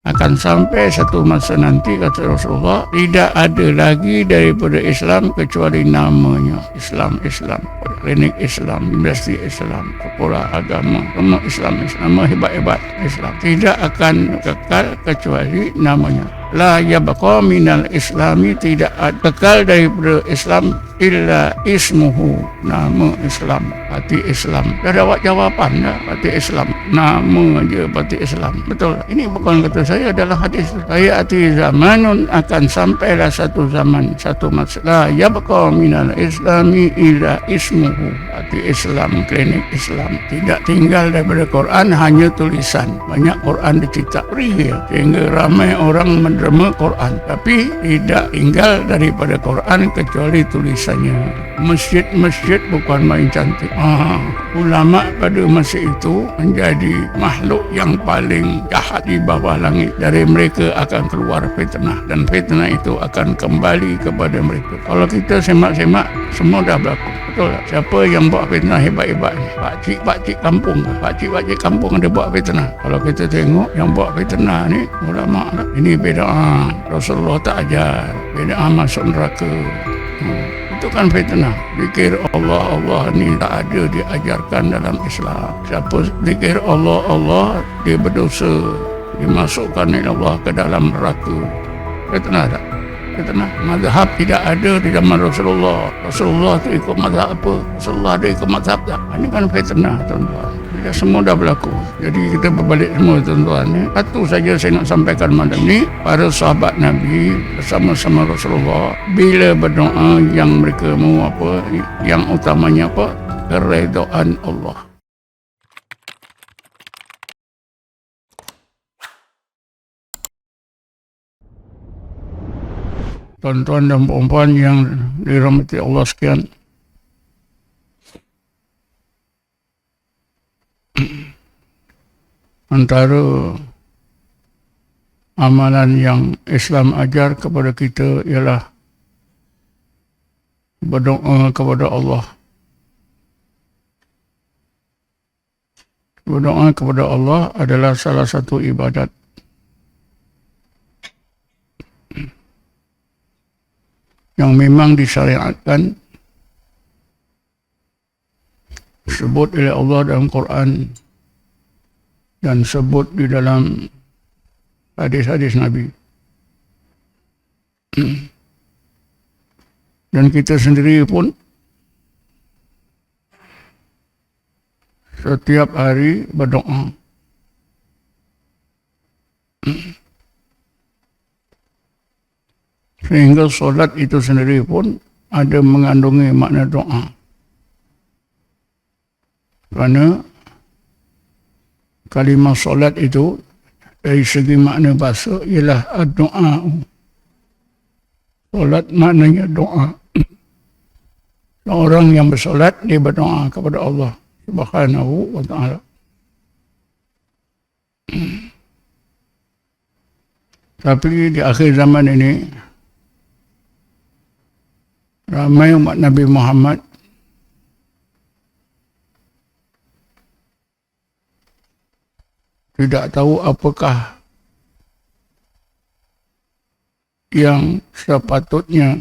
akan sampai satu masa nanti, kata Rasulullah, tidak ada lagi daripada Islam kecuali namanya Islam. Klinik Islam, industri Islam, sekolah agama, semua Islam, nama hebat-hebat Islam. Tidak akan kekal kecuali namanya. La yabqa minal islami, tidak kekal daripada Islam illa ismuhu, nama Islam, parti Islam. Dah dapat jawapan dah, parti Islam, nama aja parti Islam. Betul. Ini bukan kata saya, adalah hadis. Saya arti zamanun, akan sampailah satu zaman, satu masa. La yabqa minal islami illa ismuhu, parti Islam, klinik Islam. Tidak tinggal daripada Quran hanya tulisan. Banyak Quran dicetak free ya, sehingga ramai orang menerima Quran, tapi tidak tinggal daripada Quran kecuali tulisannya. Masjid-masjid bukan main cantik. Ulama pada masa itu menjadi makhluk yang paling jahat di bawah langit. Dari mereka akan keluar fitnah, dan fitnah itu akan kembali kepada mereka. Kalau kita semak-semak, semua dah berlaku. Betul tak? Siapa yang buat fitnah hebat-hebat ni? Pakcik kampung. Pakcik kampung ada buat fitnah. Kalau kita tengok yang buat fitnah ni ulama lah. Ini bid'ah, Rasulullah tak ajar. Bid'ah masuk neraka. Itu kan fitnah. Zikir Allah ni tak ada diajarkan dalam Islam. Siapa zikir Allah, dia berdosa, dimasukkan oleh Allah ke dalam neraka. Fitnah tak? Fitnah. Mazhab tidak ada di zaman Rasulullah. Rasulullah tu ikut mazhab apa? Rasulullah ada ikut mazhab tak? Ini kan fitnah, tuan-tuan. Semua dah berlaku. Jadi kita berbalik semua, tuan-tuan. Satu saja saya nak sampaikan malam ni, para sahabat Nabi bersama-sama Rasulullah, bila berdoa yang mereka mahu apa, yang utamanya apa? Keredaan Allah. Tuan-tuan dan puan-puan yang dirahmati Allah sekalian, antara amalan yang Islam ajar kepada kita ialah berdoa kepada Allah. Berdoa kepada Allah adalah salah satu ibadat. Yang memang disyariatkan, disebut oleh Allah dalam Quran dan sebut di dalam hadis-hadis Nabi. Dan kita sendiri pun setiap hari berdoa. Sehingga solat itu sendiri pun ada mengandungi makna doa. Kerana kalimah solat itu dari segi makna bahasa ialah doa. Solat maknanya doa. Orang yang bersolat, dia berdoa kepada Allah Subhanahu wa ta'ala. Tapi di akhir zaman ini, ramai umat Nabi Muhammad tidak tahu apakah yang sepatutnya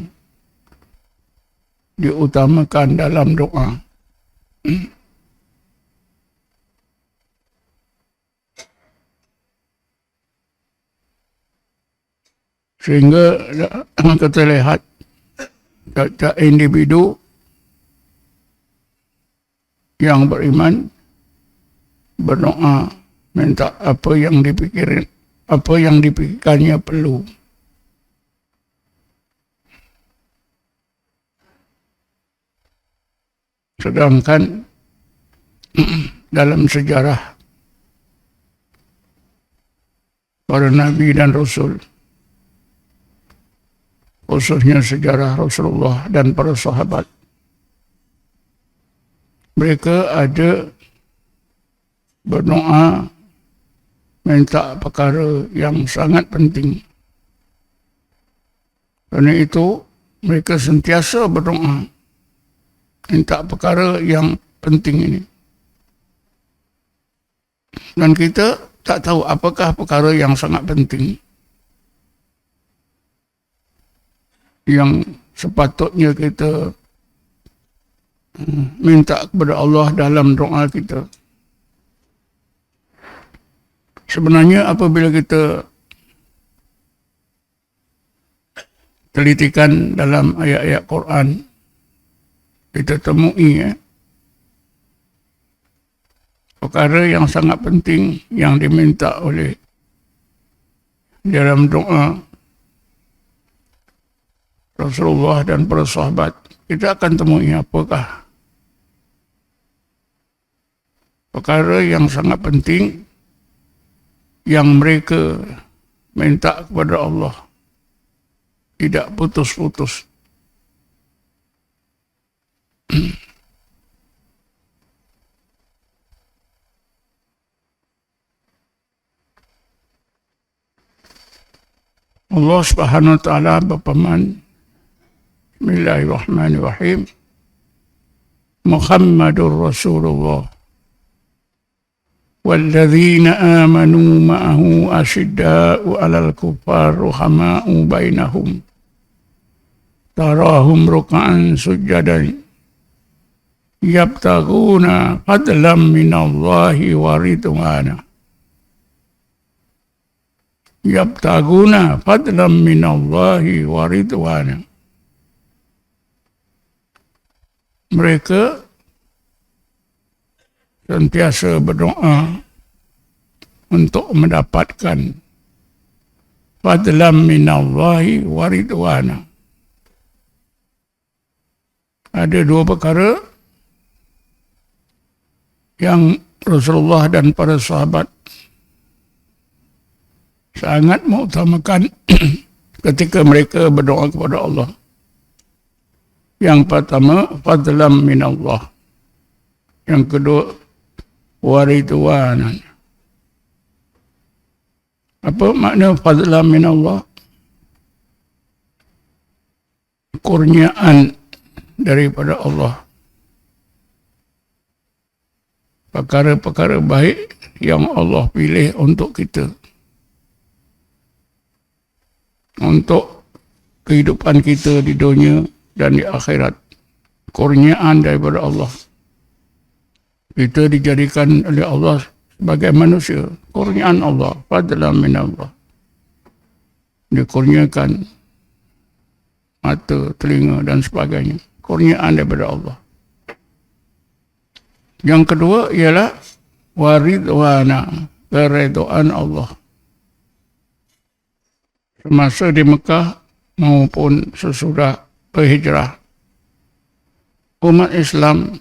diutamakan dalam doa. Sehingga kita lihat setiap individu yang beriman berdoa minta apa yang dipikirkannya perlu. Sedangkan dalam sejarah para nabi dan rasul, khususnya sejarah Rasulullah dan para sahabat, mereka ada berdoa minta perkara yang sangat penting. Kerana itu mereka sentiasa berdoa minta perkara yang penting ini. Dan kita tak tahu apakah perkara yang sangat penting yang sepatutnya kita minta kepada Allah dalam doa kita. Sebenarnya apabila kita telitikan dalam ayat-ayat Quran, kita temui perkara yang sangat penting yang diminta oleh dalam doa Rasulullah dan para sahabat. Kita akan temui apakah perkara yang sangat penting yang mereka minta kepada Allah tidak putus-putus. Allah Subhanahu wa taala berfirman, Bismillahirrahmanirrahim. Muhammadur Rasulullah walladzina amanu ma'ahu asyidda'u 'alal kuffar ruhama'u bainahum tarahum ruk'an sujadan yabtaguna fadlan minallahi wa ridwana yabtaguna fadlan minallahi wa ridwana. Mereka sentiasa berdoa untuk mendapatkan fadlan minallahi wa ridwana. Ada dua perkara yang Rasulullah dan para sahabat sangat mengutamakan ketika mereka berdoa kepada Allah. Yang pertama, fadlan minallah. Yang kedua, waridwanan. Apa makna fadlan minallah? Kurniaan daripada Allah. Perkara-perkara baik yang Allah pilih untuk kita. Untuk kehidupan kita di dunia dan di akhirat. Kurniaan daripada Allah. Kita dijadikan oleh Allah sebagai manusia. Kurniaan Allah. Fadlan minallah. Dikurniakan mata, telinga dan sebagainya. Kurniaan daripada Allah. Yang kedua ialah waridwana. Keredaan Allah. Semasa di Mekah maupun sesudah berhijrah, umat Islam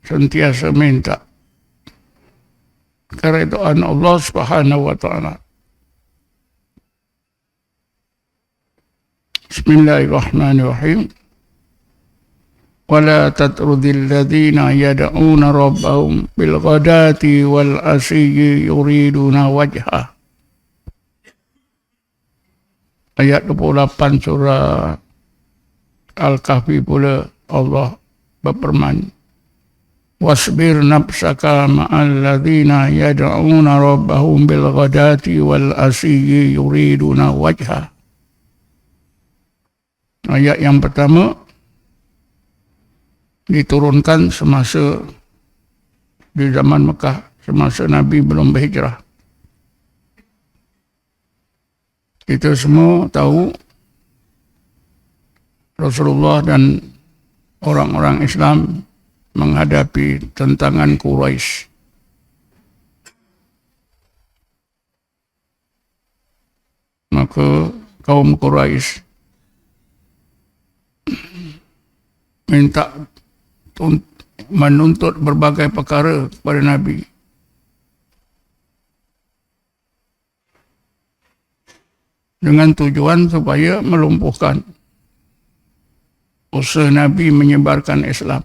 sentiasa minta keredaan Allah Subhanahu wa taala. Bismillahirrahmanirrahim. Wala tatrudil ladzina yad'una rabbahum bil ghadati wal asyi yuriduna wajhah. Ayat 28 surah Al-Kahfi pula Allah berfirman, wasbir nafsaka ma'al ladzina yad'una rabbahum bil ghadati wal asyi yuriduna wajha. Ayat yang pertama diturunkan semasa di zaman Mekah, semasa Nabi belum berhijrah. Kita semua tahu Rasulullah dan orang-orang Islam menghadapi tentangan Quraisy. Maka kaum Quraisy minta menuntut berbagai perkara kepada Nabi. Dengan tujuan supaya melumpuhkan usaha Nabi menyebarkan Islam.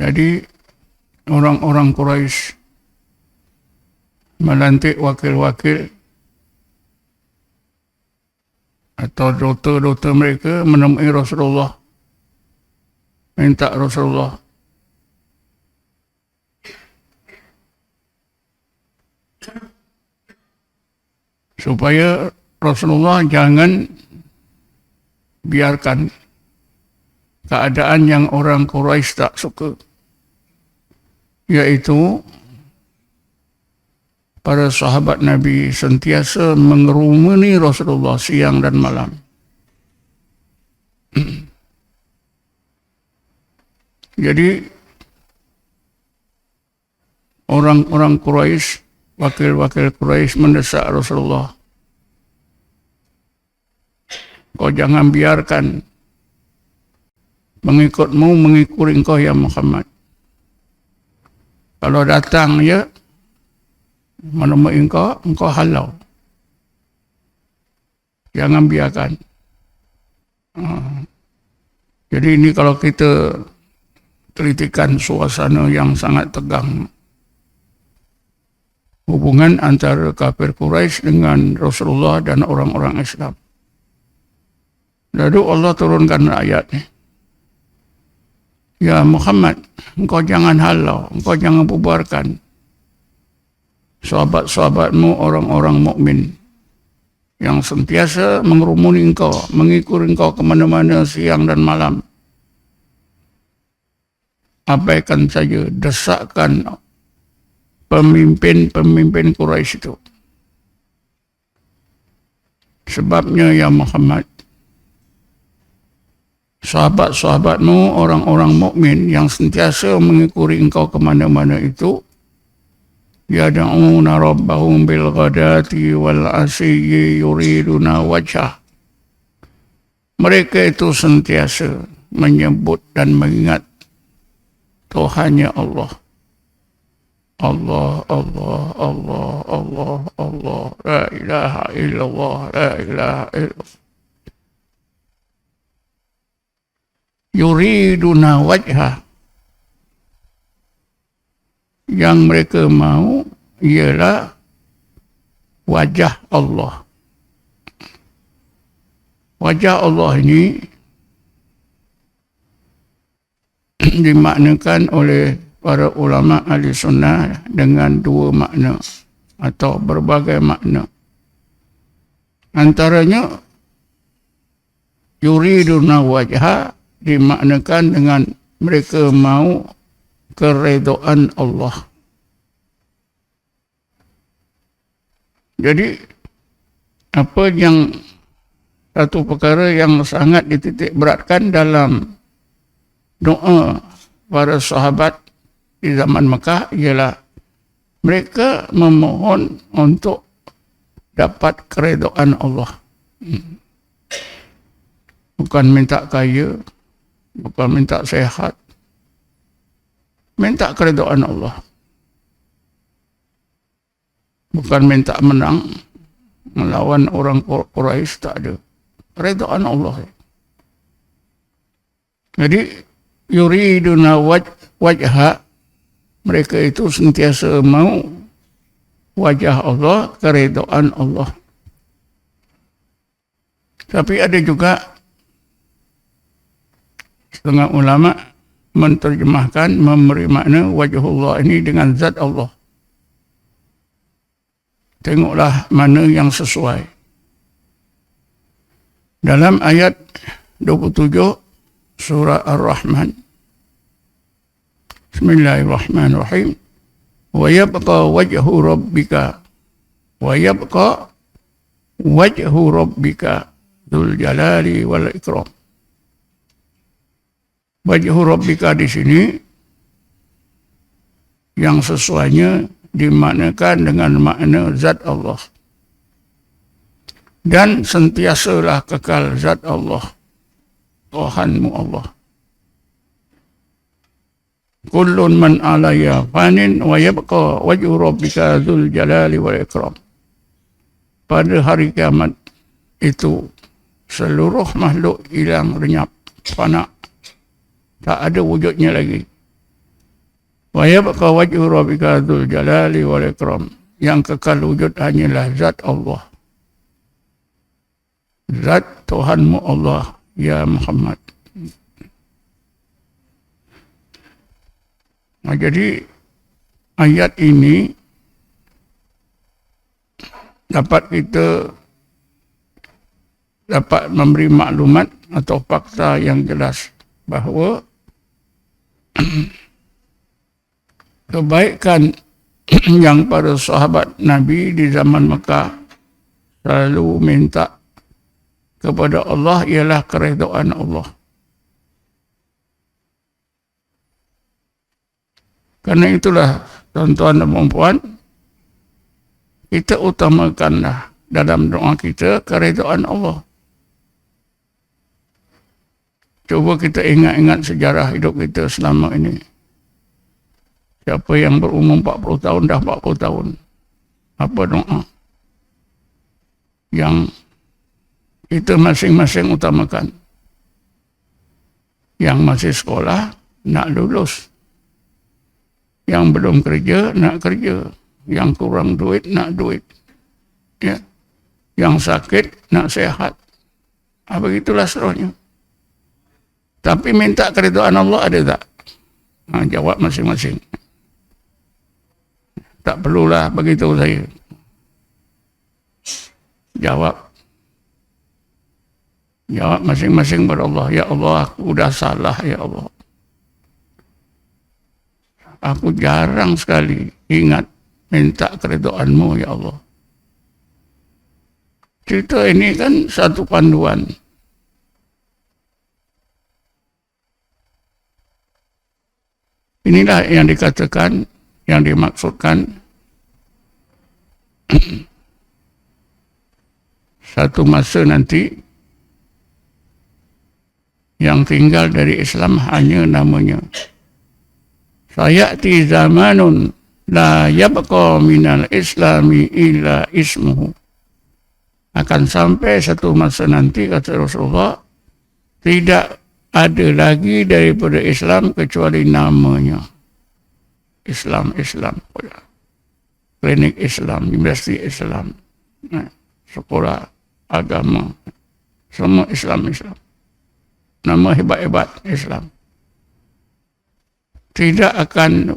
Jadi orang-orang Quraisy melantik wakil-wakil atau doktor-doktor mereka menemui Rasulullah, minta Rasulullah supaya Rasulullah jangan biarkan keadaan yang orang Quraisy tak suka, yaitu para sahabat Nabi sentiasa mengerumuni Rasulullah siang dan malam. Jadi orang-orang Quraisy, wakil-wakil Quraisy mendesak Rasulullah, kau jangan biarkan mengikutmu mengikuti engkau ya Muhammad. Kalau datang ya menemui engkau halau. Jangan biarkan. Jadi ini kalau kita telitikan suasana yang sangat tegang, hubungan antara kafir Quraisy dengan Rasulullah dan orang-orang Islam. Lalu Allah turunkan ayat ini. Ya Muhammad, engkau jangan halau, engkau jangan bubarkan sahabat-sahabatmu orang-orang mukmin yang sentiasa mengerumuni engkau, mengikuti engkau kemana-mana siang dan malam. Abaikan saja desakan pemimpin-pemimpin Quraisy itu. Sebabnya ya Muhammad, sahabat-sahabatmu orang-orang mukmin yang sentiasa mengikuti engkau kemana-mana itu, yad'una rabbahum bil ghadati wal asyi yuriduna wajhah. Mereka itu sentiasa menyebut dan mengingat Tuhannya Allah. Allah, Allah, Allah, Allah, Allah, la ilaha illallah, la ilaha illallah. Yuriduna wajhah. Yang mereka mau ialah wajah Allah. Wajah Allah ini dimaknakan oleh para ulama ahli sunnah dengan dua makna atau berbagai makna. Antaranya yuriduna wajha dimaknakan dengan mereka mau keredaan Allah. Jadi apa yang satu perkara yang sangat dititik beratkan dalam doa para sahabat di zaman Mekah ialah mereka memohon untuk dapat keredaan Allah. Bukan minta kaya, bukan minta sehat, minta keredaan Allah. Bukan minta menang melawan orang Quraisy, tak ada. Keredaan Allah. Jadi yuriduna wajha, mereka itu sentiasa mau wajah Allah, keredaan Allah. Tapi ada juga setengah ulama menterjemahkan, memberi makna wajhullah ini dengan zat Allah. Tengoklah mana yang sesuai. Dalam ayat 27 surah Ar-Rahman. Bismillahirrahmanirrahim. Wa yabqa wajhu rabbika. Wa yabqa wajhu rabbika dzul jalali wal ikram. Wajhu rabbika di sini yang sesuainya dimaknakan dengan makna zat Allah. Dan sentiasalah kekal zat Allah, Tuhanmu Allah. Kullun man alaiha fanin wa yabqa wajhu rabbika dzul jalali wal ikram. Pada hari kiamat itu seluruh makhluk hilang lenyap, fana, tak ada wujudnya lagi. Wa yabqa wajhu rabbika dzul jalali wal ikram. Yang kekal wujud hanyalah zat Allah. Zat Tuhanmu Allah ya Muhammad. Nah, jadi ayat ini dapat kita dapat memberi maklumat atau fakta yang jelas bahawa kebaikan yang para sahabat Nabi di zaman Mekah selalu minta kepada Allah ialah keredaan Allah. Karena itulah tuan-tuan dan puan-puan, kita utamakanlah dalam doa kita keredaan Allah. Cuba kita ingat-ingat sejarah hidup kita selama ini. Siapa yang berumur 40 tahun, dah 40 tahun. Apa doa yang kita masing-masing utamakan? Yang masih sekolah, nak lulus. Yang belum kerja, nak kerja. Yang kurang duit, nak duit. Ya. Yang sakit, nak sehat. Begitulah seterusnya. Tapi minta keridhaan Allah ada tak? Jawab masing-masing. Tak perlulah begitu saya. Jawab masing-masing kepada Allah. Ya Allah, aku dah salah, ya Allah. Aku jarang sekali ingat minta keridhaanmu, ya Allah. Cerita ini kan satu panduan. Inilah yang dikatakan, yang dimaksudkan satu masa nanti yang tinggal dari Islam hanya namanya. Sayati zamanun la yabqa minal islami illa ismuhu. Akan sampai satu masa nanti, kata Rasulullah, tidak ada lagi daripada Islam kecuali namanya. Islam. Klinik Islam, universiti Islam, sekolah agama, semua Islam. Nama hebat-hebat Islam. Tidak akan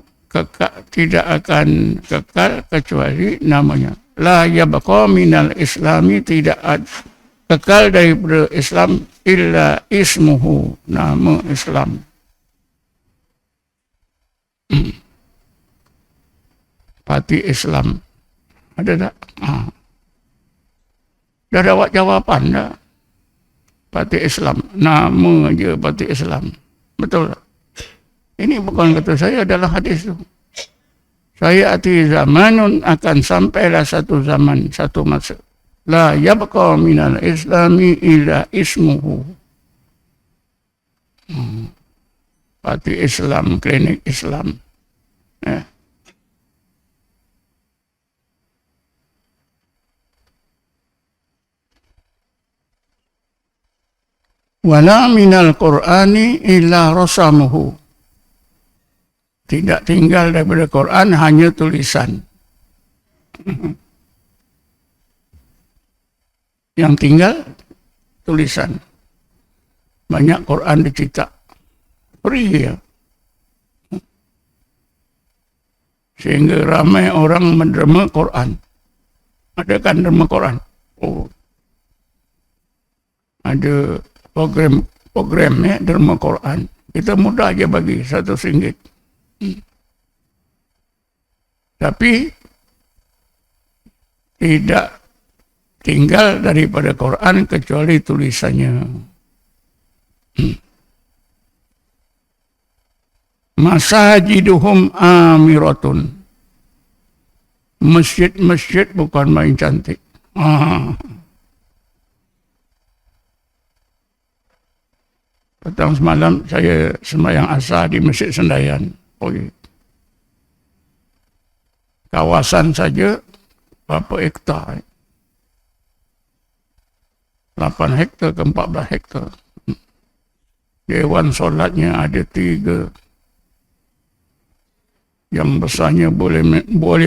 kekal kecuali namanya. La yabqa minal islami, tidak ada kekal daripada Islam illa ismuhu, nama Islam. Parti Islam. Ada tak? Dah dapat jawapan dah. Parti Islam. Nama je Parti Islam. Betul tak? Ini bukan kata saya, adalah hadis tu. Saya hati zamanun, akan sampailah satu zaman, satu masa. La yabqa minal islami illa ismuhu. Parti Islam, klinik Islam. Wala minal Qur'ani illa rasamuhu. Tidak tinggal daripada Quran, hanya tulisan. Yang tinggal tulisan. Banyak Quran dicetak. Free ya. Sehingga ramai orang menderma Quran. Ada kan derma Quran? Oh. Ada program ya, derma Quran. Kita mudah aja bagi RM1. Tapi tidak tinggal daripada Quran kecuali tulisannya. Masajiduhum amiratun. Masjid-masjid bukan main cantik. Petang semalam saya sembahyang asar di Masjid Sendayan. Kawasan saja berapa hektar? 8 hektar ke 14 hektar. Dewan solatnya ada 3. Yang besarnya boleh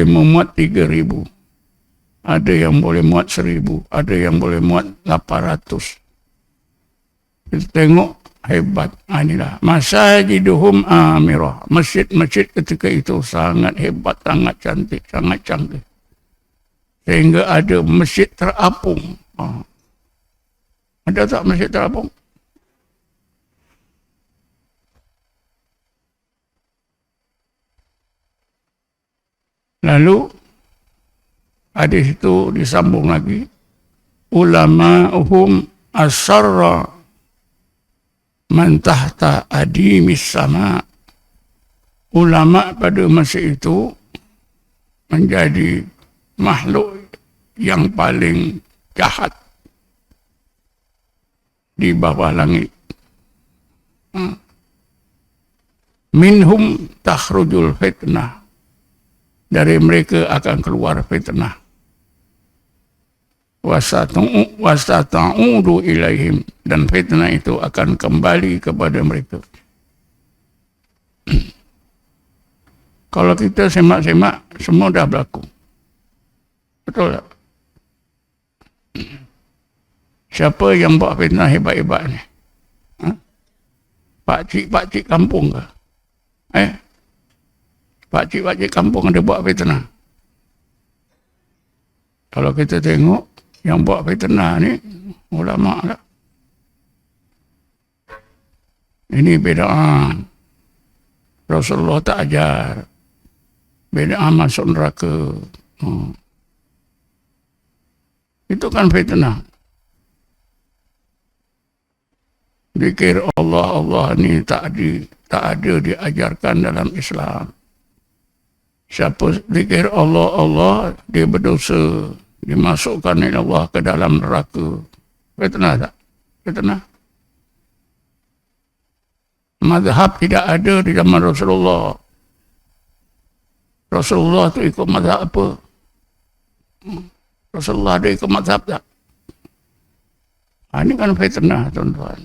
memuat 3,000. Ada yang boleh muat 1,000. Ada yang boleh muat 800. Kita tengok hebat. Inilah masajiduhum amirah. Masjid-masjid ketika itu sangat hebat, sangat cantik, sangat canggih. sehingga ada masjid terapung. Ada tak masjid terapung? Lalu hadis itu disambung lagi, ulama'uhum asarra man tahta adimis sama. Ulama pada masa itu menjadi makhluk yang paling jahat di bawah langit. Minhum takhrujul fitnah. Dari mereka akan keluar fitnah. Wasata'udu ilaihim. Dan fitnah itu akan kembali kepada mereka. Kalau kita semak-semak, semua dah berlaku. Betul tak? Siapa yang buat fitnah hebat-hebat ni? Pakcik-pakcik kampung ke? Pakcik-pakcik kampung ada buat fitnah. Kalau kita tengok, yang buat fitnah ni, ulama lah. Ini bid'ah. Rasulullah tak ajar. Bid'ah masuk neraka. Itu kan fitnah. Zikir Allah ni tak ada diajarkan dalam Islam. Siapa zikir Allah, dia berdosa. Dimasukkan oleh Allah ke dalam neraka. Fitnah tak? Fitnah. Mazhab tidak ada di zaman Rasulullah. Rasulullah tu ikut mazhab apa? Rasulullah ada ikut mazhab tak? Ini kan fitnah, tuan-tuan.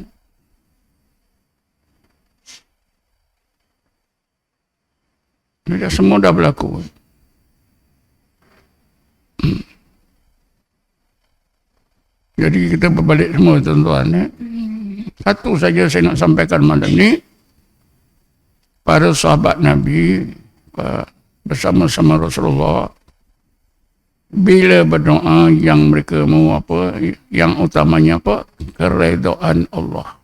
Ini semua dah berlaku. Jadi kita berbalik semua, tuan-tuan. Satu saja saya nak sampaikan malam ni. Para sahabat Nabi bersama-sama Rasulullah, bila berdoa yang mereka mau apa, yang utamanya apa? Keredaan Allah.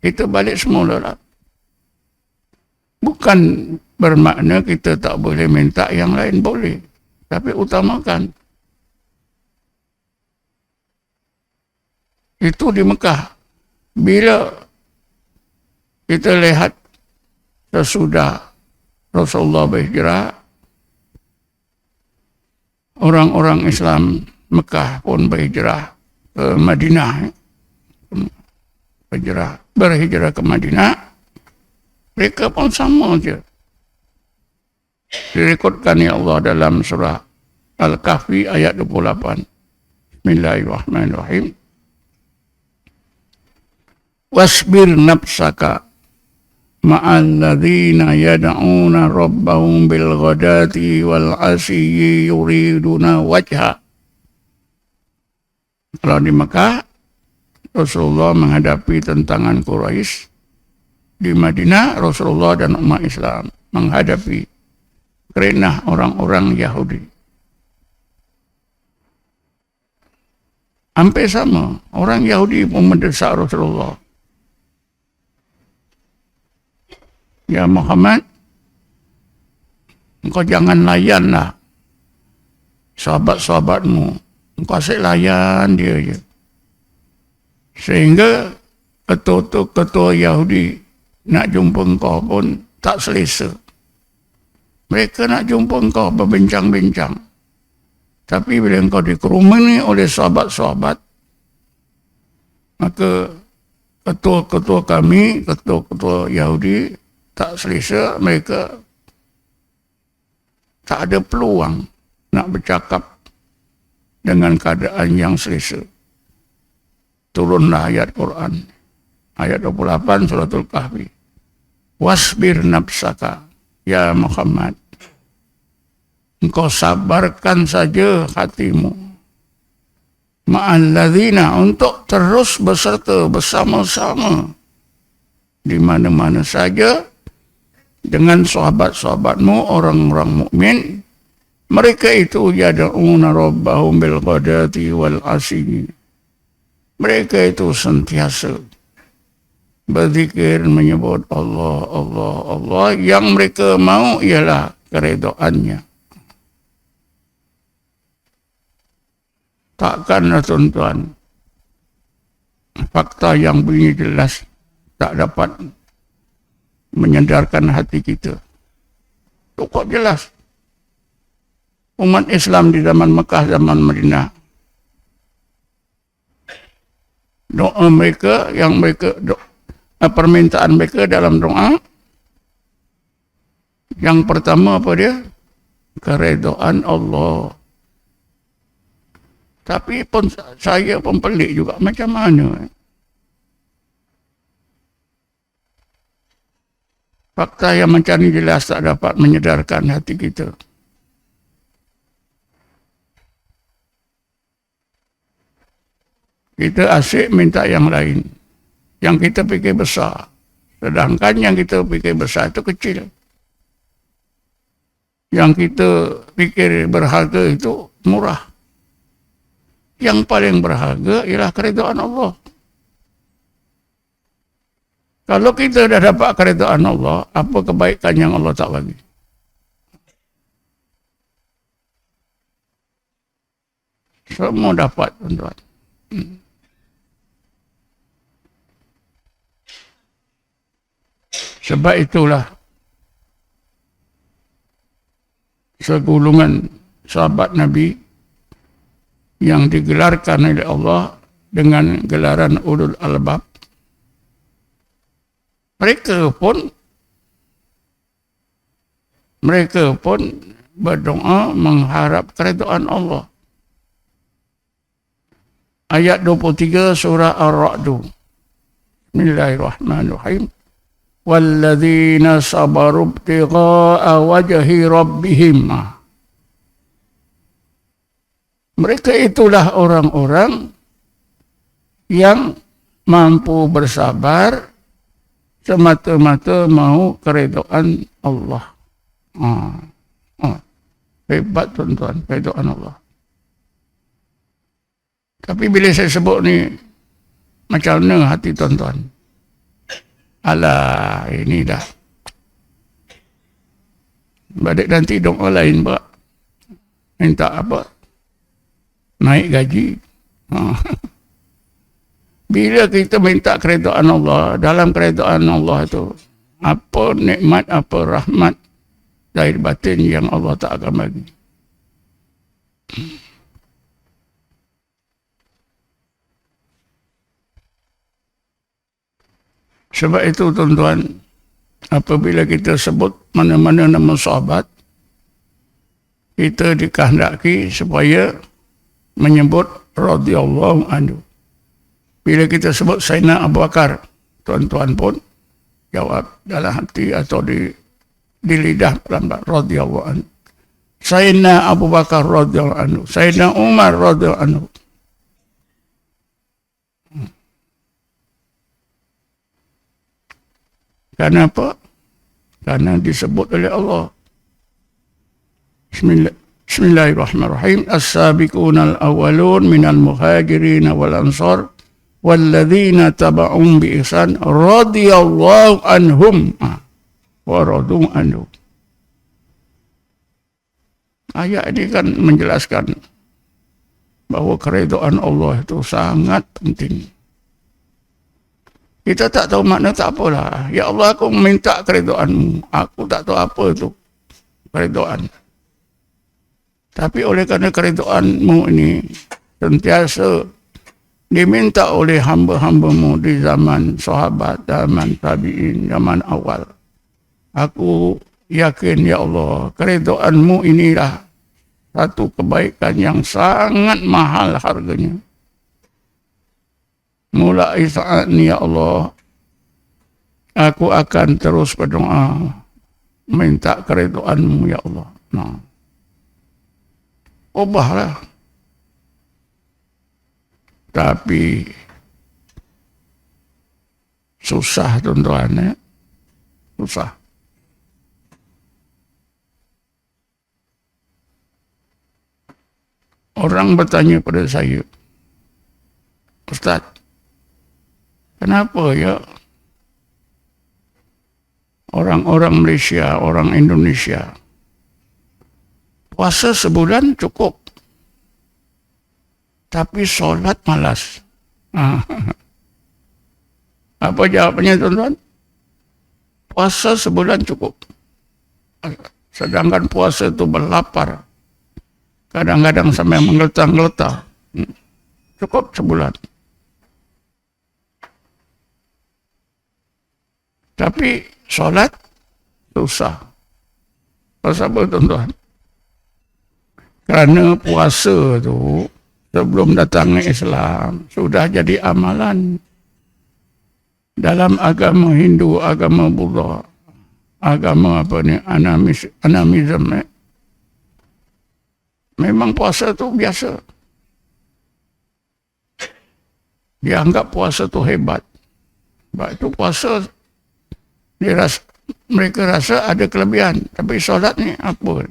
Kita balik semula lah. Bukan bermakna kita tak boleh minta yang lain, boleh. Tapi utamakan. Itu di Mekah. Bila kita lihat sesudah Rasulullah berhijrah, orang-orang Islam Mekah pun berhijrah ke Madinah. Berhijrah ke Madinah. Mereka pun sama saja. Direkodkan ya Allah dalam surah Al-Kahfi ayat 28. Bismillahirrahmanirrahim. Wasbir nafsaka ma'al ladzina yad'una rabbahum bil ghadati wal 'ashiyyi yuriduna wajha. Kalau di Mekah, Rasulullah menghadapi tentangan Quraisy. Di Madinah, Rasulullah dan umat Islam menghadapi kerenah orang-orang Yahudi. Hampir sama. Orang Yahudi pun mendesak Rasulullah. Ya Muhammad, engkau jangan layanlah sahabat-sahabatmu. Engkau asyik layan dia je. Sehingga ketua Yahudi nak jumpa engkau pun tak selesa. Mereka nak jumpa engkau berbincang-bincang. Tapi bila engkau dikerumuni oleh sahabat-sahabat, maka ketua-ketua kami, ketua-ketua Yahudi tak selesa, mereka tak ada peluang nak bercakap dengan keadaan yang selesa. Turunlah ayat Quran. Ayat 28 suratul Kahfi. Wasbir nafsaka, ya Muhammad. Engkau sabarkan saja hatimu. Ma'alladzina, untuk terus berserta bersama-sama di mana-mana saja dengan sahabat-sahabatmu, orang-orang mukmin Mereka itu yad'una rabbahum bil ghadati wal asyi. Mereka itu sentiasa berzikir, menyebut Allah, Allah, Allah. Yang mereka mau ialah keredaannya. Takkanlah tuan-tuan, fakta yang bunyi jelas tak dapat menyadarkan hati kita. Cukup jelas. Umat Islam di zaman Mekah, zaman Madinah, doa mereka, permintaan mereka dalam doa, yang pertama apa dia? Keredaan Allah. Tapi pun saya pun pelik juga, macam mana? Fakta yang macam ini jelas tak dapat menyadarkan hati kita. Kita asyik minta yang lain, yang kita fikir besar. Sedangkan yang kita fikir besar itu kecil. Yang kita fikir berharga itu murah. Yang paling berharga ialah keridaan Allah. Kalau kita dah dapat keridaan Allah, apa kebaikan yang Allah tak bagi? Semua dapat, tuan-tuan. Sebab itulah segulungan sahabat Nabi yang digelarkan oleh Allah dengan gelaran ulul albab, mereka pun berdoa mengharap keridaan Allah. Ayat 23 surah Ar-Ra'd. Bismillahirrahmanirrahim. Walladzina sabaru ibtigha'a wajhi rabbihim. Mereka itulah orang-orang yang mampu bersabar semata-mata mau keredaan Allah. Hebat tuan-tuan, keredaan Allah. Tapi bila saya sebut ni, macam mana hati tuan-tuan? Alah, ini dah. Balik nanti doa lain, Pak. Minta apa? Naik gaji. Bila kita minta keredaan Allah, dalam keredaan Allah itu, apa nikmat, apa rahmat zahir batin yang Allah tak akan bagi. Sebab itu tuan-tuan, apabila kita sebut mana-mana nama sahabat, kita dikehendaki supaya menyebut radhiyallahu anhu. Bila kita sebut Sayyidina Abu Bakar, tuan-tuan pun jawab dalam hati atau di lidah pelan-pelan, radhiyallahu anhu. Sayyidina Abu Bakar radhiyallahu anhu, Sayyidina Umar radhiyallahu anhu. Kenapa? Karena disebut oleh Allah. Bismillahirrahmanirrahim. As-sabiquna al-awwalun minal muhajirin wal ansar walladzina taba'um bi ihsan radhiyallahu anhum wa radu anhu. Ayat ini kan menjelaskan bahawa keredaan Allah itu sangat penting. Kita tak tahu makna, tak apalah. Ya Allah, aku minta keredaanmu. Aku tak tahu apa itu keredaan. Tapi oleh kerana keredaanmu ini sentiasa diminta oleh hamba-hambamu di zaman sahabat, zaman tabi'in, zaman awal. Aku yakin, ya Allah, keredaanmu inilah satu kebaikan yang sangat mahal harganya. Mulai saat ini, ya Allah, aku akan terus berdoa minta keridhaan-Mu, ya Allah. Nah, ubahlah. Tapi susah, tuan-tuan, ya? Susah. orang bertanya pada saya, Ustaz, kenapa ya orang-orang Malaysia, orang Indonesia, puasa sebulan cukup, tapi solat malas. Apa jawabannya, tuan-tuan? Puasa sebulan cukup. Sedangkan puasa itu berlapar. Kadang-kadang sampai menggeltar-geltar. Cukup sebulan. Tapi solat susah. Kenapa, tuan-tuan? Kerana puasa tu sebelum datangnya Islam sudah jadi amalan dalam agama Hindu, agama Buddha, agama animism. Memang puasa tu biasa. Dianggap puasa tu hebat. Sebab itu puasa mereka rasa ada kelebihan. Tapi solat ni apa?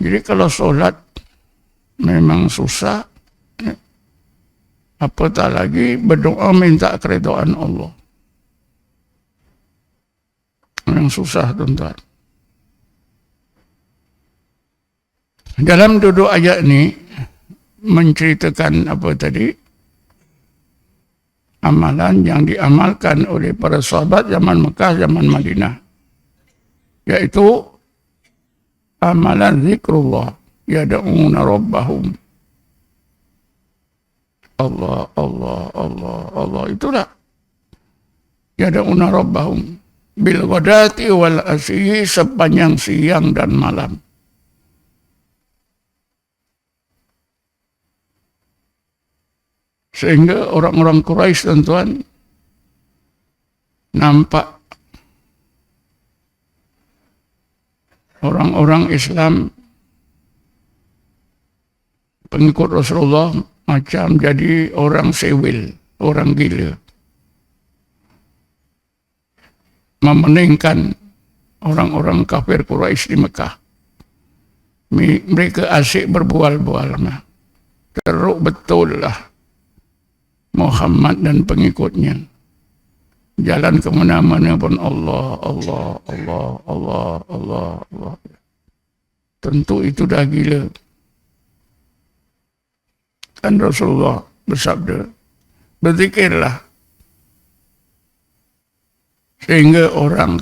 Jadi kalau solat memang susah, apatah lagi berdoa minta keridhaan Allah. Yang susah, tuan-tuan. Dalam duduk ayat ni menceritakan apa tadi? Amalan yang diamalkan oleh para sahabat zaman Mekah, zaman Madinah. Iaitu amalan zikrullah. Yada'una rabbahum. Allah, Allah, Allah, Allah. Itulah. Yada'una rabbahum. Bil ghadati wal asyi, sepanjang siang dan malam. Sehingga orang-orang Quraisy, tuan-tuan, nampak orang-orang Islam pengikut Rasulullah macam jadi orang sewil, orang gila. Memeningkan orang-orang kafir Quraisy di Mekah. Mereka asyik berbual-bual. Teruk betul lah Muhammad dan pengikutnya. Jalan ke mana-mana pun Allah, Allah, Allah, Allah, Allah, Allah. Tentu itu dah gila. Dan Rasulullah bersabda, berzikirlah. Sehingga orang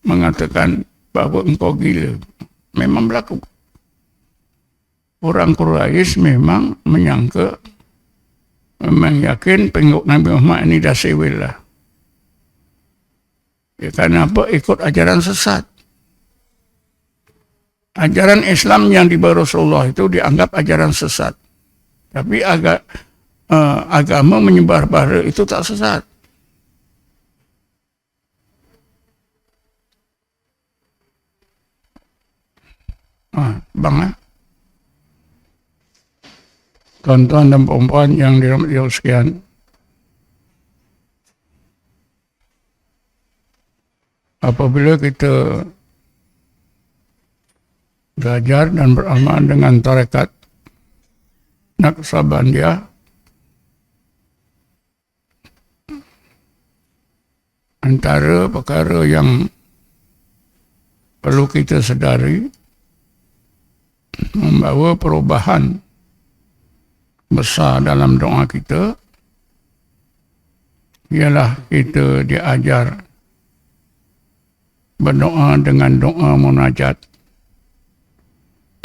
mengatakan bahawa engkau gila. Memang berlaku. Orang Quraisy memang menyangka, memang yakin pengikut Nabi Muhammad ini dah sewil lah. Ya, kenapa ikut ajaran sesat? Ajaran Islam yang dibawa Rasulullah itu dianggap ajaran sesat. Tapi agama menyebar bara itu tak sesat. Bang, tuan-tuan dan puan-puan yang dirahmati Allah sekalian, apabila kita belajar dan beramal dengan tarekat Naqsabandiyah, antara perkara yang perlu kita sedari membawa perubahan besar dalam doa kita ialah kita diajar berdoa dengan doa munajat.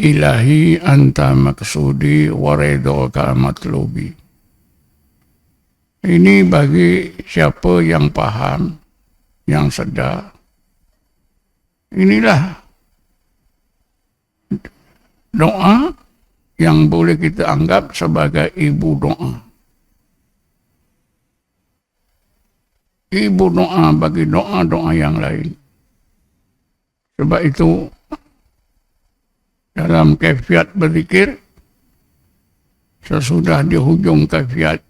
Ilahi anta maksudi wa ridhaka matlubi. Ini bagi siapa yang faham, yang sedar. Inilah doa yang boleh kita anggap sebagai ibu doa. Ibu doa bagi doa-doa yang lain. Sebab itu, dalam kaifiat berzikir, sesudah di hujung kaifiat,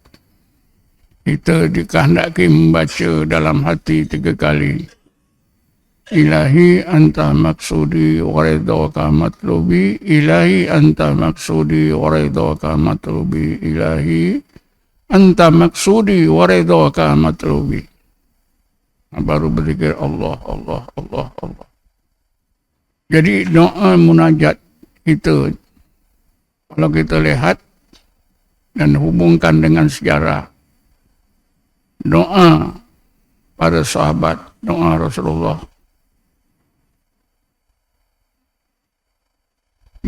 kita dikehendaki membaca dalam hati 3 kali. Ilahi anta maksudi wa ridhaka matlubi. Ilahi anta maksudi wa ridhaka matlubi. Ilahi anta maksudi wa ridhaka matlubi. Baru berzikir Allah, Allah, Allah, Allah. Jadi doa munajat kita, kalau kita lihat dan hubungkan dengan sejarah doa para sahabat, doa Rasulullah,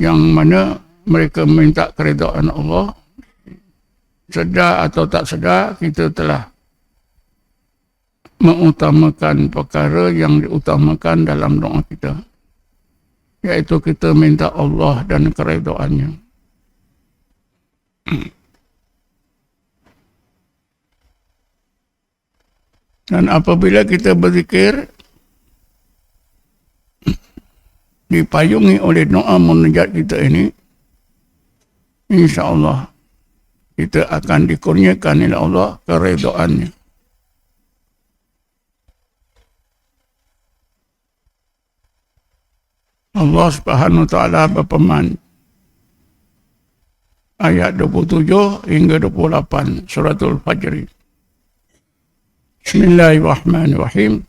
yang mana mereka minta keridhaan Allah, sedar atau tak sedar, kita telah mengutamakan perkara yang diutamakan dalam doa kita, iaitu kita minta Allah dan keridhaannya. Dan apabila kita berzikir dipayungi oleh doa munajat kita ini, insya-Allah kita akan dikurniakan oleh Allah keridhaannya. Allah Subhanahu wa taala berfirman ayat 27 hingga 28 suratul Fajr. Bismillahirrahmanirrahim.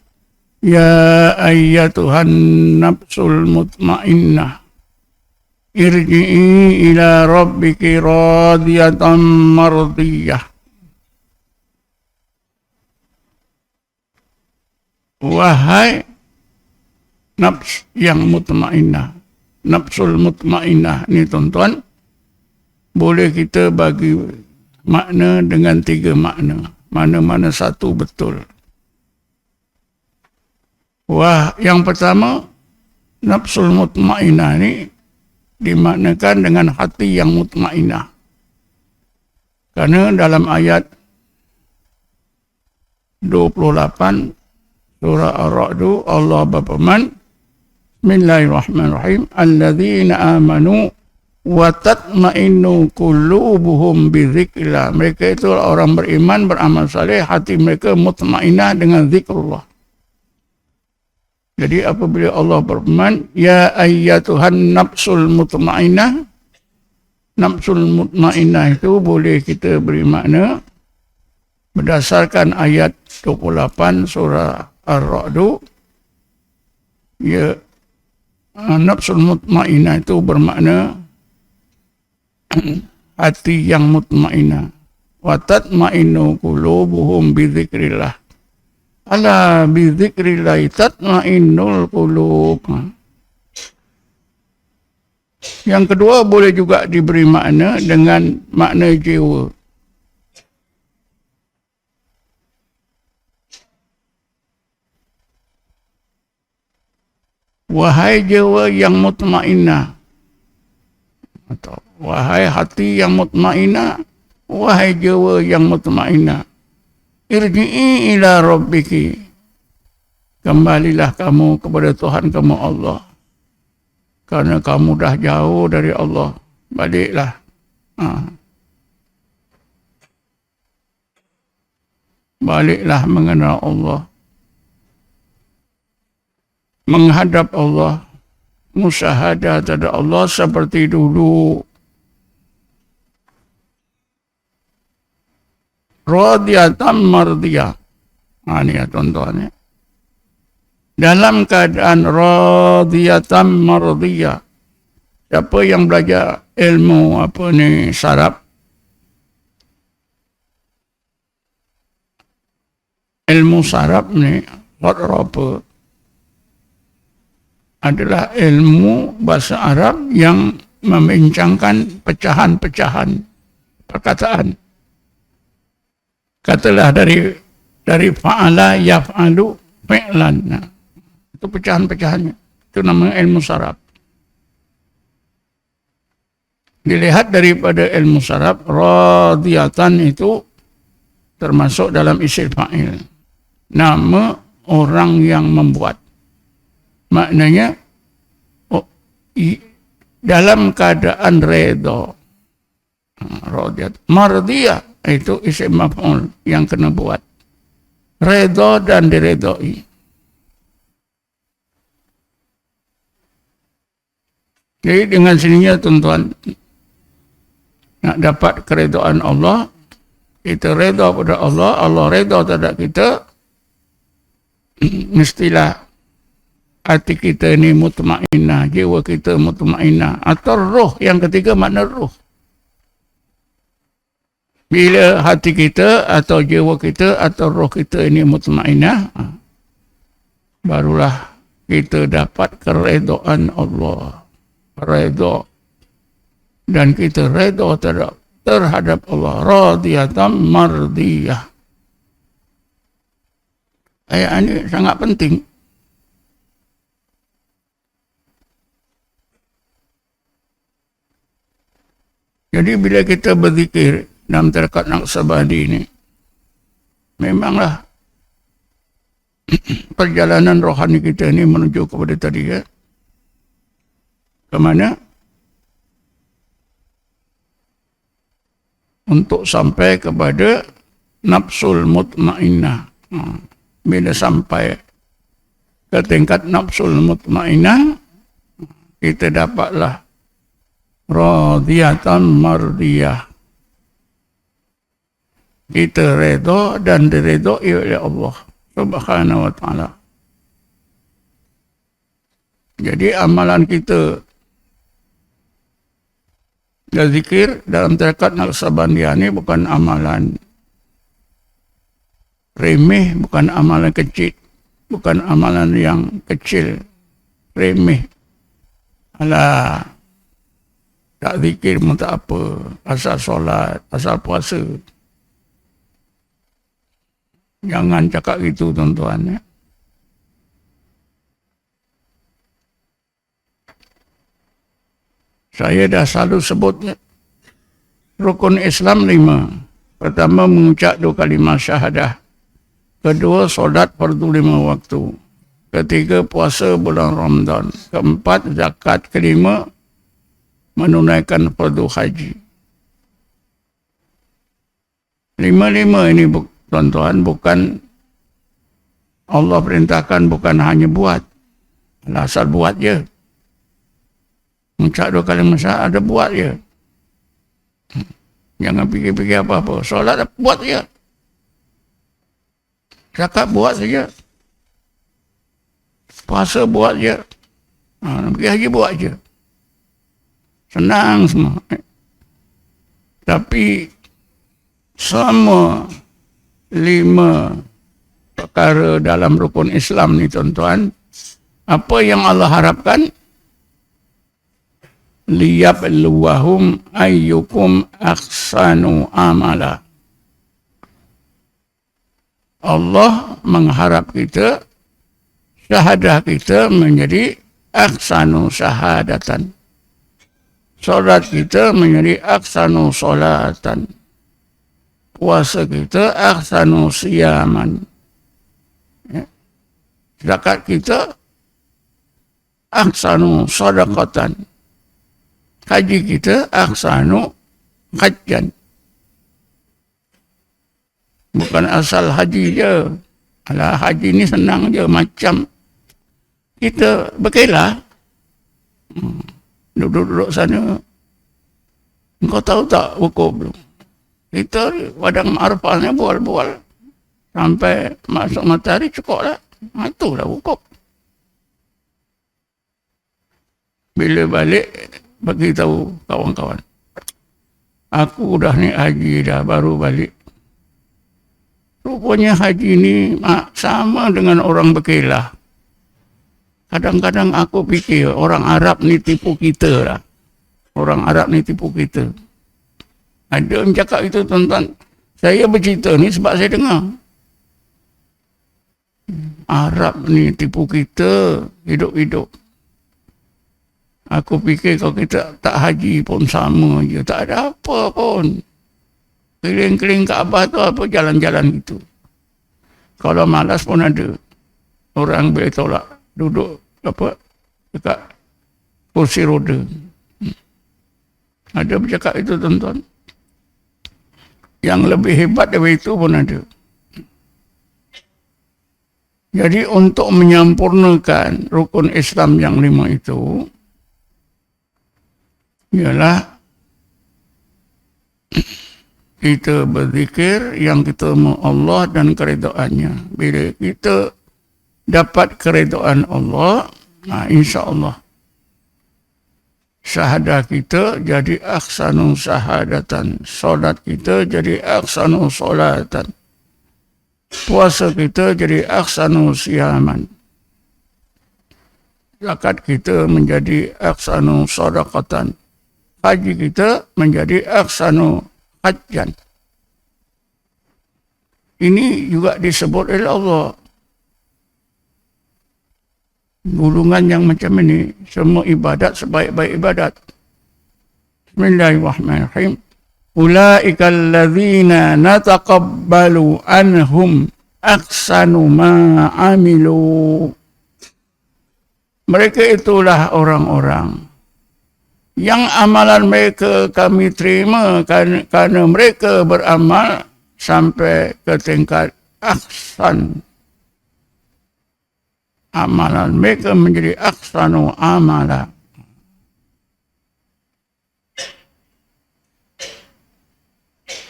Ya ayyatuhan nafsul mutmainnah irji'i ila rabbiki radiyatan mardiyah. Wahai nafs yang mutmainnah. Nafsul mutmainnah ni tuan-tuan, boleh kita bagi makna dengan 3 makna. Mana-mana satu betul. Wah, yang pertama, nafsul mutmainnah ni dimaknakan dengan hati yang mutmainnah. Karena dalam ayat 28 surah Ar-Ra'd Allah berfirman, Bismillahirrahmanirrahim, alladzina amanu wa tatma'innu qulubuhum bidzikrillah. Mereka itu orang beriman, beramal saleh, hati mereka mutmainnah dengan zikrullah. Jadi apabila Allah berfirman, ya ayyatuhan nafsul mutmainnah, nafsul mutmainnah itu boleh kita beri makna berdasarkan ayat 28 surah Ar-Ra'd. Ya, nafsul mutmainnah itu bermakna hati yang mutmainnah. Wa tatma'innu qulubuhum bidzikrillah. Ala bidzikrillah tatma'innul qulub. Yang kedua boleh juga diberi makna dengan makna jiwa. Wahai jiwa yang mutmainnah, atau wahai hati yang mutmainnah, wahai jiwa yang mutmainnah, irji'i ila rabbiki, kembalilah kamu kepada Tuhan kamu Allah, karena kamu dah jauh dari Allah, baliklah. Baliklah mengenal Allah, menghadap Allah, musyahadah terhadap Allah seperti dulu. Radiyatan mardiyah. Ini ya tuan-tuan. Dalam keadaan radiyatan mardiyah. Siapa yang belajar ilmu saraf, ilmu saraf ni saraf adalah ilmu bahasa Arab yang membincangkan pecahan-pecahan perkataan. Katalah dari fa'ala yaf'alu fi'lan. Nah, itu pecahan-pecahannya. Itu namanya ilmu saraf. Dilihat daripada ilmu saraf, radiyatan itu termasuk dalam isim fa'il. Nama orang yang membuat. Maknanya dalam keadaan redha. Radiyat. Mardiyah itu isim maf'ul yang kena buat. Redha dan diredai. Jadi dengan sininya tuan-tuan, nak dapat keredaan Allah, kita reda pada Allah, Allah reda terhadap kita, mestilah hati kita ni mutmainnah, jiwa kita mutmainnah. Atau roh, yang ketiga makna roh. Bila hati kita atau jiwa kita atau roh kita ini mutmainnah, barulah kita dapat keredaan Allah. Reda. Dan kita reda terhadap Allah. Radiyatan mardiyah. Ayat ini sangat penting. Jadi bila kita berzikir dalam tarekat Naqsabandi ini, memanglah perjalanan rohani kita ini menuju kepada tadi ya. Ke mana? Untuk sampai kepada nafsul mutmainnah. Bila sampai ke tingkat nafsul mutmainnah, kita dapatlah radiyatan mardiyah. Kita redha dan diredai oleh Allah Subhanahu wa ta'ala. Jadi amalan kita zikir dalam tarekat Naqsabandiyah ini bukan amalan remeh, bukan amalan kecil, bukan amalan yang kecil, remeh. Alah, tak zikir pun tak apa, asal solat, asal puasa. Jangan cakap gitu tuan-tuan ya. Saya dah selalu sebutnya rukun Islam 5. Pertama, mengucap 2 kalimah syahadah. Kedua, solat fardu 5 waktu. Ketiga, puasa bulan Ramadan. Keempat, zakat. Kelima, menunaikan fardu haji. 5 ini tuan-tuan bukan Allah perintahkan, bukan hanya buat. Asal buat je. Mengucap 2 kalimah syahadah ada buat je. Jangan fikir-fikir apa-apa. Solat buat je. Zakat buat saja. Puasa buat je. Pergi haji buat je. Senang semua. Tapi sama 5 perkara dalam rukun Islam ni tuan-tuan, apa yang Allah harapkan? Liyabluwahum ayyukum ahsanu amala. Allah mengharap kita, syahadah kita menjadi ahsanu syahadatan. Solat kita menjadi ahsanu solatan. Puasa kita ahsanu siyaman. Ya. Zakat kita ahsanu sadaqatan. Haji kita ahsanu hajjan. Bukan asal haji je. Alah, haji ni senang je. Macam kita berkelah. Duduk-duduk sana. Kau tahu tak wukuf belum? Kita padang Arafah ni bual-bual. Sampai masuk matahari cukup lah. Itulah wukuf. Bila balik, bagi tahu kawan-kawan. Aku dah naik haji dah, baru balik. Rupanya haji ni sama dengan orang berkelah. Kadang-kadang aku fikir orang Arab ni tipu kita lah. Orang Arab ni tipu kita. Ada yang cakap itu tuan-tuan. Saya bercerita ni sebab saya dengar. Arab ni tipu kita hidup-hidup. Aku fikir kalau kita tak haji pun sama je. Tak ada apa pun. Keliling-keliling Kaabah tu apa jalan-jalan gitu. Kalau malas pun ada. Orang boleh tolak. Duduk apa dekat kursi roda. Ada bercakap itu tuan-tuan. Yang lebih hebat dari itu pun ada. Jadi untuk menyempurnakan rukun Islam yang 5 itu, ialah kita berzikir yang kita mahu Allah dan keredaannya. Bila kita dapat keredaan Allah, insya-Allah syahadah kita jadi ahsanu syahadatan, solat kita jadi ahsanu solatan, puasa kita jadi ahsanu siyaman, zakat kita menjadi ahsanu sadaqatan, haji kita menjadi ahsanu hajjan. Ini juga disebut oleh Allah. Golongan yang macam ini, semua ibadat sebaik-baik ibadat. Bismillahirrahmanirrahim. Ulaika alladzina nataqabbalu anhum ahsanu ma amilu. Mereka itulah orang-orang yang amalan mereka kami terima kerana mereka beramal sampai ke tingkat ahsan. Amalan mereka menjadi ahsanu amala.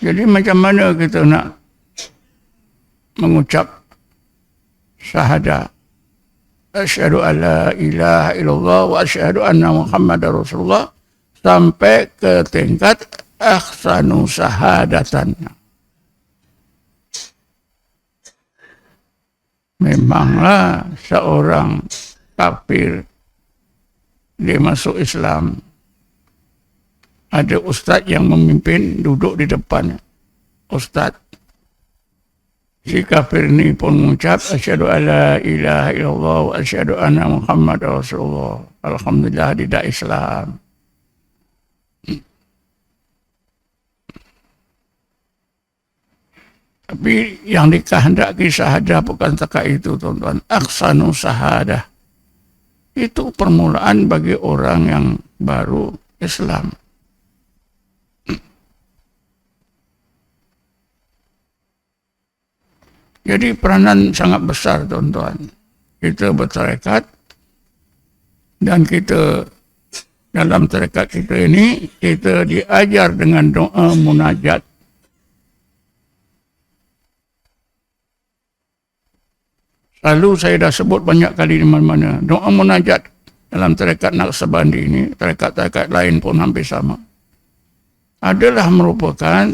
Jadi macam mana kita nak mengucap syahadah asyhadu an la ilaha illallah wa asyhadu anna muhammadar rasulullah sampai ke tingkat ahsanu syahadatan. Memanglah seorang kafir dia masuk Islam, ada ustaz yang memimpin duduk di depan ustaz. Si kafir ni pun mengucap asyhadu alla ilaha illallah wa asyhadu anna muhammadar rasulullah. Alhamdulillah dia dah Islam. Tapi yang dikehendaki syahadah bukan setakat itu, tuan-tuan. Ahsanu syahadah. Itu permulaan bagi orang yang baru Islam. Jadi peranan sangat besar, tuan-tuan. Kita bertarekat dan kita dalam tarekat kita ini, kita diajar dengan doa munajat. Lalu saya dah sebut banyak kali di mana-mana. Doa munajat dalam tarekat Naqsabandi ini, tarekat-tarekat lain pun hampir sama, adalah merupakan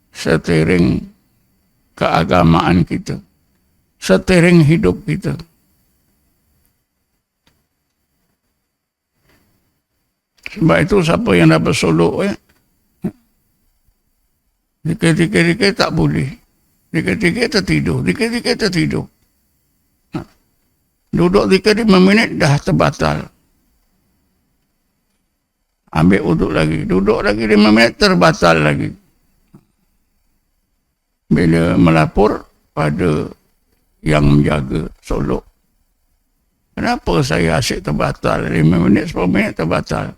setering keagamaan kita, setering hidup kita. Sebab itu siapa yang dah bersolok, dikit-dikit tak boleh. Dikit-dikit tertidur, dikit-dikit tertidur. Duduk 5 minit dah terbatal. Ambil uduk lagi. Duduk lagi 5 minit terbatal lagi. Bila melapor pada yang menjaga solok, kenapa saya asyik terbatal? 5 minit, 10 minit terbatal.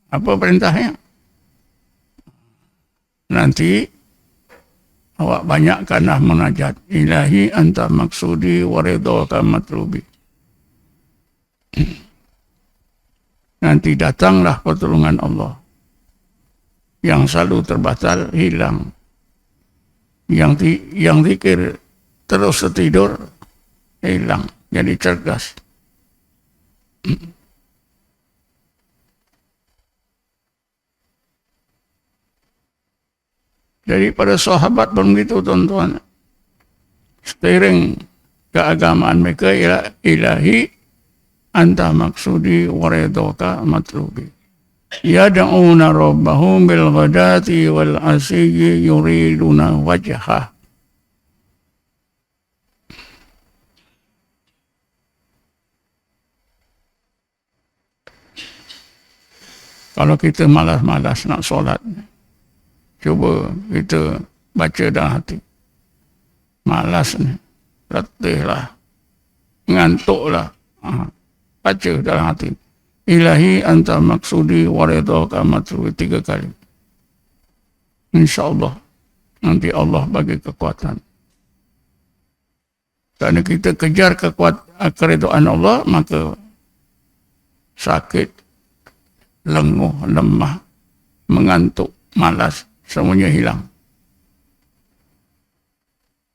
Apa perintahnya? Nanti awak banyakkanlah munajat. Ilahi anta maksudi wa ridhaka matlubi. Nanti datanglah pertolongan Allah. Yang selalu terbatal hilang. Yang zikir terus tertidur hilang. Jadi cergas. Jadi pada sahabat pun begitu, tuan-tuan. Setering keagamaan mereka ialah ilahi anta maksudi wa ridhaka matlubi. Yad'una rabbahum bil ghadati wal asyi yuriduna wajhah. Kalau kita malas-malas nak solat, cuba kita baca dalam hati. Malas ni, letihlah, ngantuklah. Baca dalam hati. Ilahi anta maksudi wa ridhaka matlubi 3 kali. InsyaAllah nanti Allah bagi kekuatan. Kerana kita kejar keridhaan Allah, maka sakit lenguh, lemah, mengantuk, malas, semuanya hilang.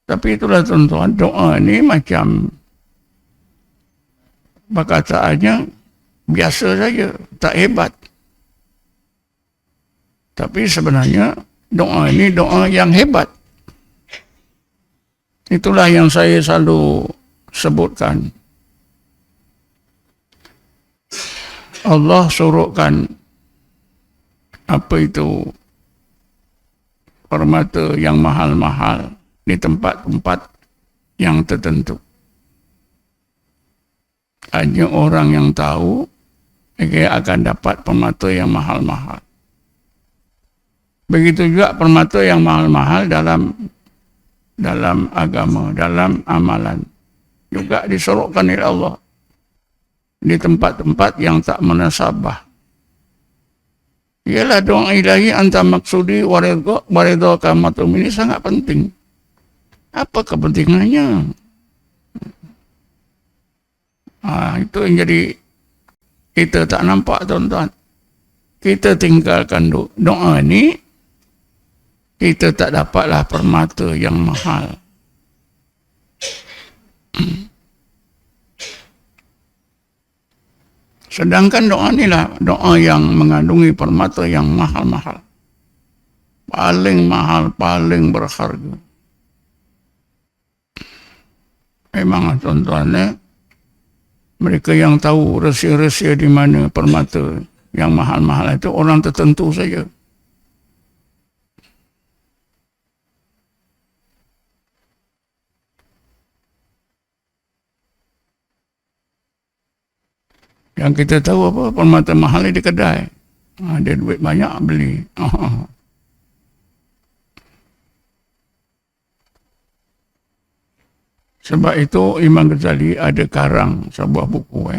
Tapi itulah tuan-tuan, doa ini macam perkataannya biasa saja, tak hebat. Tapi sebenarnya doa ini doa yang hebat. Itulah yang saya selalu sebutkan. Allah suruhkan apa itu permata yang mahal-mahal di tempat-tempat yang tertentu. Hanya orang yang tahu dia akan dapat permata yang mahal-mahal. Begitu juga permata yang mahal-mahal dalam agama, dalam amalan juga disorokkan oleh Allah di tempat-tempat yang tak menasabah. Ialah doa ilahi anta maksudi waridha kamatum ini sangat penting. Apa kepentingannya? Itu yang jadi kita tak nampak, tuan-tuan. Kita tinggalkan doa ini, kita tak dapatlah permata yang mahal. Sedangkan doa inilah doa yang mengandungi permata yang mahal-mahal. Paling mahal, paling berharga. Memang tuan-tuan, mereka yang tahu rahsia-rahsia di mana permata yang mahal-mahal itu orang tertentu saja. Yang kita tahu apa, permata mahal di kedai. Ada duit banyak beli. Sebab itu Imam Ghazali ada karang sebuah buku.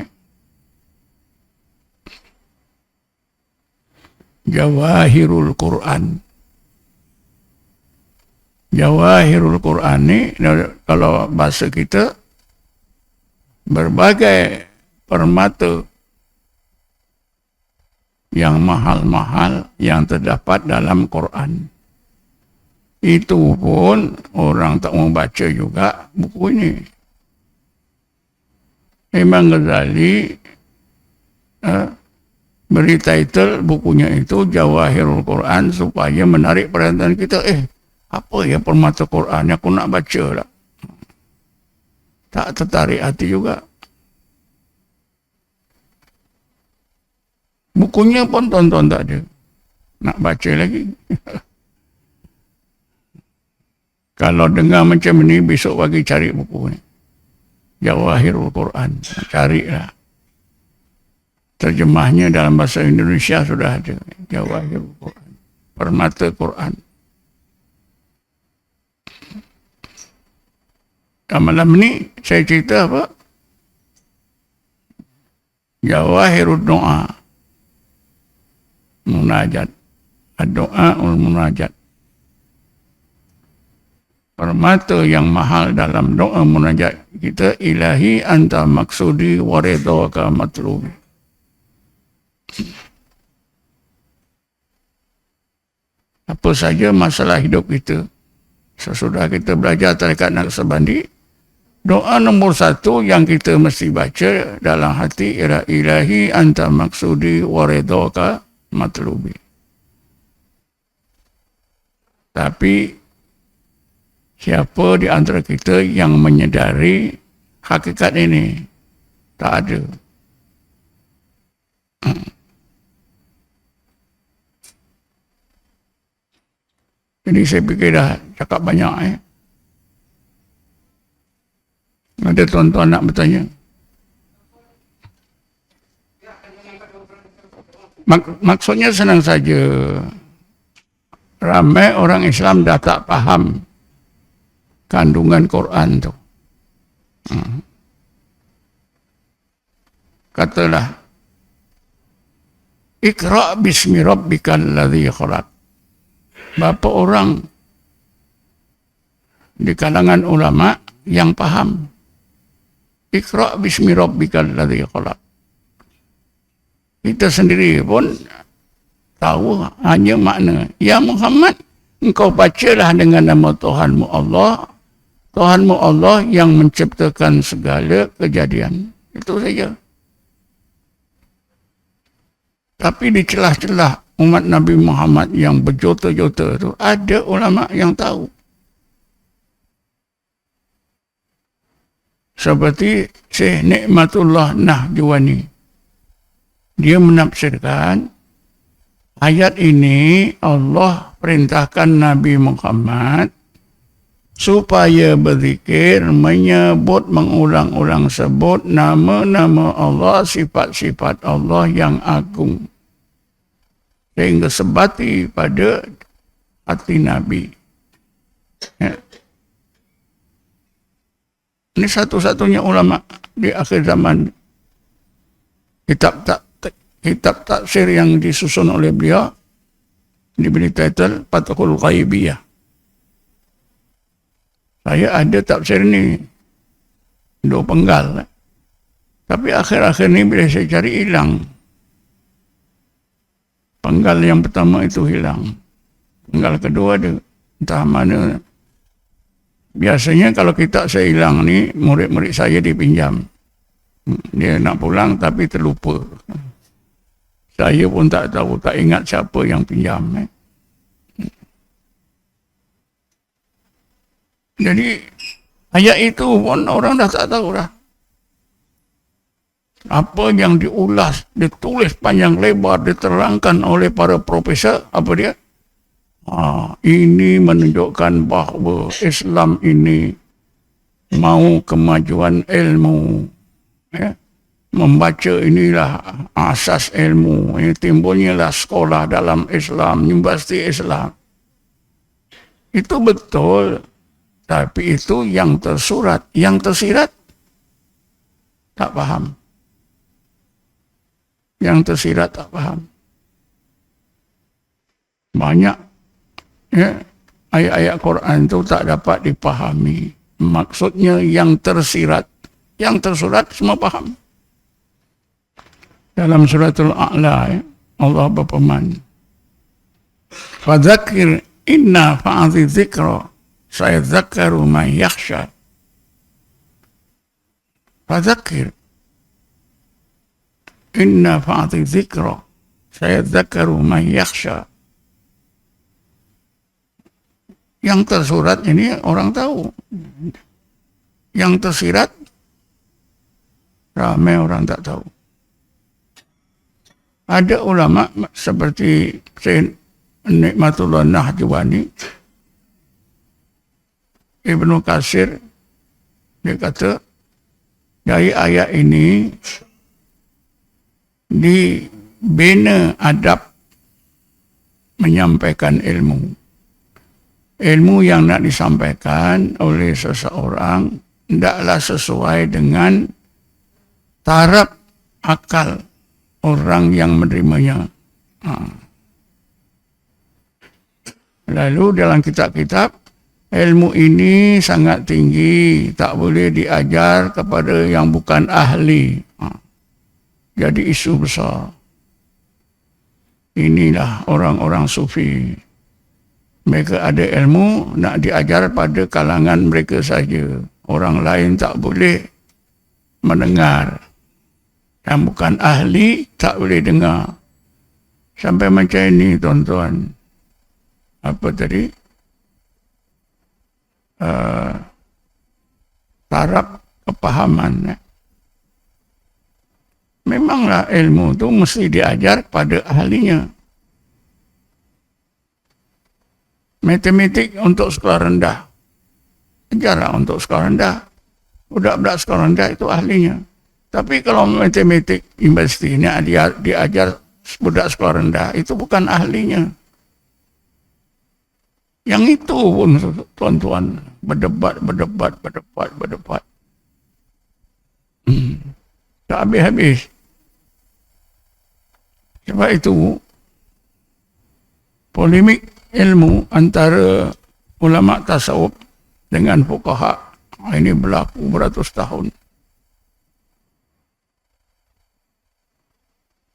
Jawahirul Quran. Jawahirul Quran ni kalau bahasa kita berbagai permata yang mahal-mahal yang terdapat dalam Quran. Itu pun orang tak mau baca juga buku ini. Imam Ghazali beri title bukunya itu Jawahirul Quran supaya menarik perhatian kita. Apa ya permata Quran yang aku nak baca lah. Tak tertarik hati juga. Bukunya pun tonton tak ada. Nak baca lagi. Kalau dengar macam ni, besok pagi cari buku ni. Jawahirul Quran. Carilah. Terjemahnya dalam bahasa Indonesia sudah ada. Jawahirul Quran. Permata Quran. Malam ni saya cerita apa? Jawahirul Doa. Munajat. Doa munajat. Permata yang mahal dalam doa munajat kita, ilahi anta maksudi waridhaka matlubi. Apa saja masalah hidup kita, sesudah kita belajar tarekat Naqsabandi, doa nombor satu yang kita mesti baca dalam hati ialah ilahi anta maksudi waridhaka matlubi. Tapi siapa di antara kita yang menyedari hakikat ini? Tak ada. Jadi saya fikir dah cakap banyak. Ada tuan-tuan nak bertanya? Maksudnya senang saja. Ramai orang Islam dah tak faham kandungan Quran tu. Katalah, Iqra' bismi rabbikal ladzi khalaq. Berapa orang di kalangan ulama yang faham Iqra' bismi rabbikal ladzi khalaq. Kita sendiri pun tahu hanya makna. Ya Muhammad, engkau bacalah dengan nama Tuhanmu Allah. Tuhanmu Allah yang menciptakan segala kejadian. Itu saja. Tapi di celah-celah umat Nabi Muhammad yang berjuta-juta itu, ada ulama yang tahu. Seperti Syekh Nikmatullah Nahjwani. Dia menafsirkan ayat ini Allah perintahkan Nabi Muhammad supaya berzikir, menyebut, mengulang-ulang sebut nama-nama Allah, sifat-sifat Allah yang agung. Sehingga sebati pada hati Nabi. Ya. Ini satu-satunya ulama di akhir zaman. Kitab taksir yang disusun oleh beliau diberi title Fathul Ghaibiyah. Saya ada tafsir ini 2 penggal. Tapi akhir-akhir ini bila saya cari hilang. Penggal yang pertama itu hilang. Penggal kedua ada entah mana. Biasanya kalau kitab saya hilang ni, murid-murid saya dipinjam. Dia nak pulang tapi terlupa. Saya pun tak tahu, tak ingat siapa yang pinjam. Jadi ayat itu pun orang dah tak tahu dah. Apa yang diulas, ditulis panjang lebar, diterangkan oleh para profesor, apa dia? Ini menunjukkan bahawa Islam ini mau kemajuan ilmu. Ya. Membaca inilah asas ilmu. Ini timbulnya lah sekolah dalam Islam, universiti Islam. Itu betul. Tapi itu yang tersurat. Yang tersirat, tak faham. Yang tersirat tak faham. Banyak ayat-ayat Quran itu tak dapat dipahami. Maksudnya yang tersirat. Yang tersurat semua faham. Dalam suratul A'la Allah berfirman, "Fadzakir inna fa'ati dzikra sayadzakkaru man yakhsha." Fadzakir inna fa'ati dzikra sayadzakkaru man yakhsha. Yang tersurat ini orang tahu. Yang tersirat ramai orang tak tahu. Ada ulama seperti Syekh Nikmatullah Nahjwani, Ibnu Katsir, dia kata dari ayat ini dibina adab menyampaikan ilmu. Ilmu yang nak disampaikan oleh seseorang tidaklah sesuai dengan taraf akal orang yang menerimanya. Lalu dalam kitab-kitab, ilmu ini sangat tinggi, tak boleh diajar kepada yang bukan ahli. Jadi isu besar. Inilah orang-orang sufi. Mereka ada ilmu, nak diajar pada kalangan mereka saja. Orang lain tak boleh mendengar. Yang bukan ahli tak boleh dengar. Sampai macam ini tuan-tuan. Apa tadi? Taraf kepahaman. Memanglah ilmu itu mesti diajar pada ahlinya. Matematik untuk sekolah rendah. Ajarlah untuk sekolah rendah. Budak-budak sekolah rendah itu ahlinya. Tapi kalau matematik universiti ini diajar budak sekolah rendah, itu bukan ahlinya. Yang itu pun tuan-tuan berdebat. Tak habis-habis. Sebab itu polemik ilmu antara ulama tasawuf dengan fuqaha ini berlaku beratus tahun.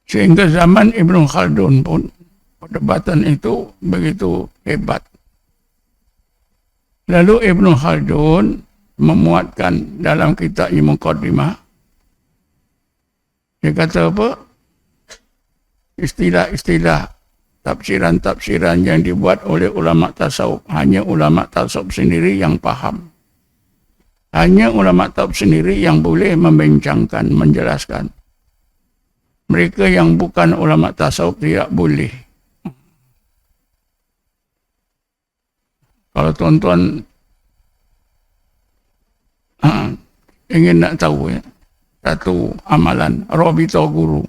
Sehingga zaman Ibnu Khaldun pun perdebatan itu begitu hebat. Lalu Ibnu Khaldun memuatkan dalam kitabnya Muqaddimah. Dia kata apa? Istilah-istilah tafsiran-tafsiran yang dibuat oleh ulama tasawuf, hanya ulama tasawuf sendiri yang faham. Hanya ulama tasawuf sendiri yang boleh membincangkan, menjelaskan. Mereka yang bukan ulama tasawuf tidak boleh. Kalau tuan-tuan ingin nak tahu ya, satu amalan Rabithah Guru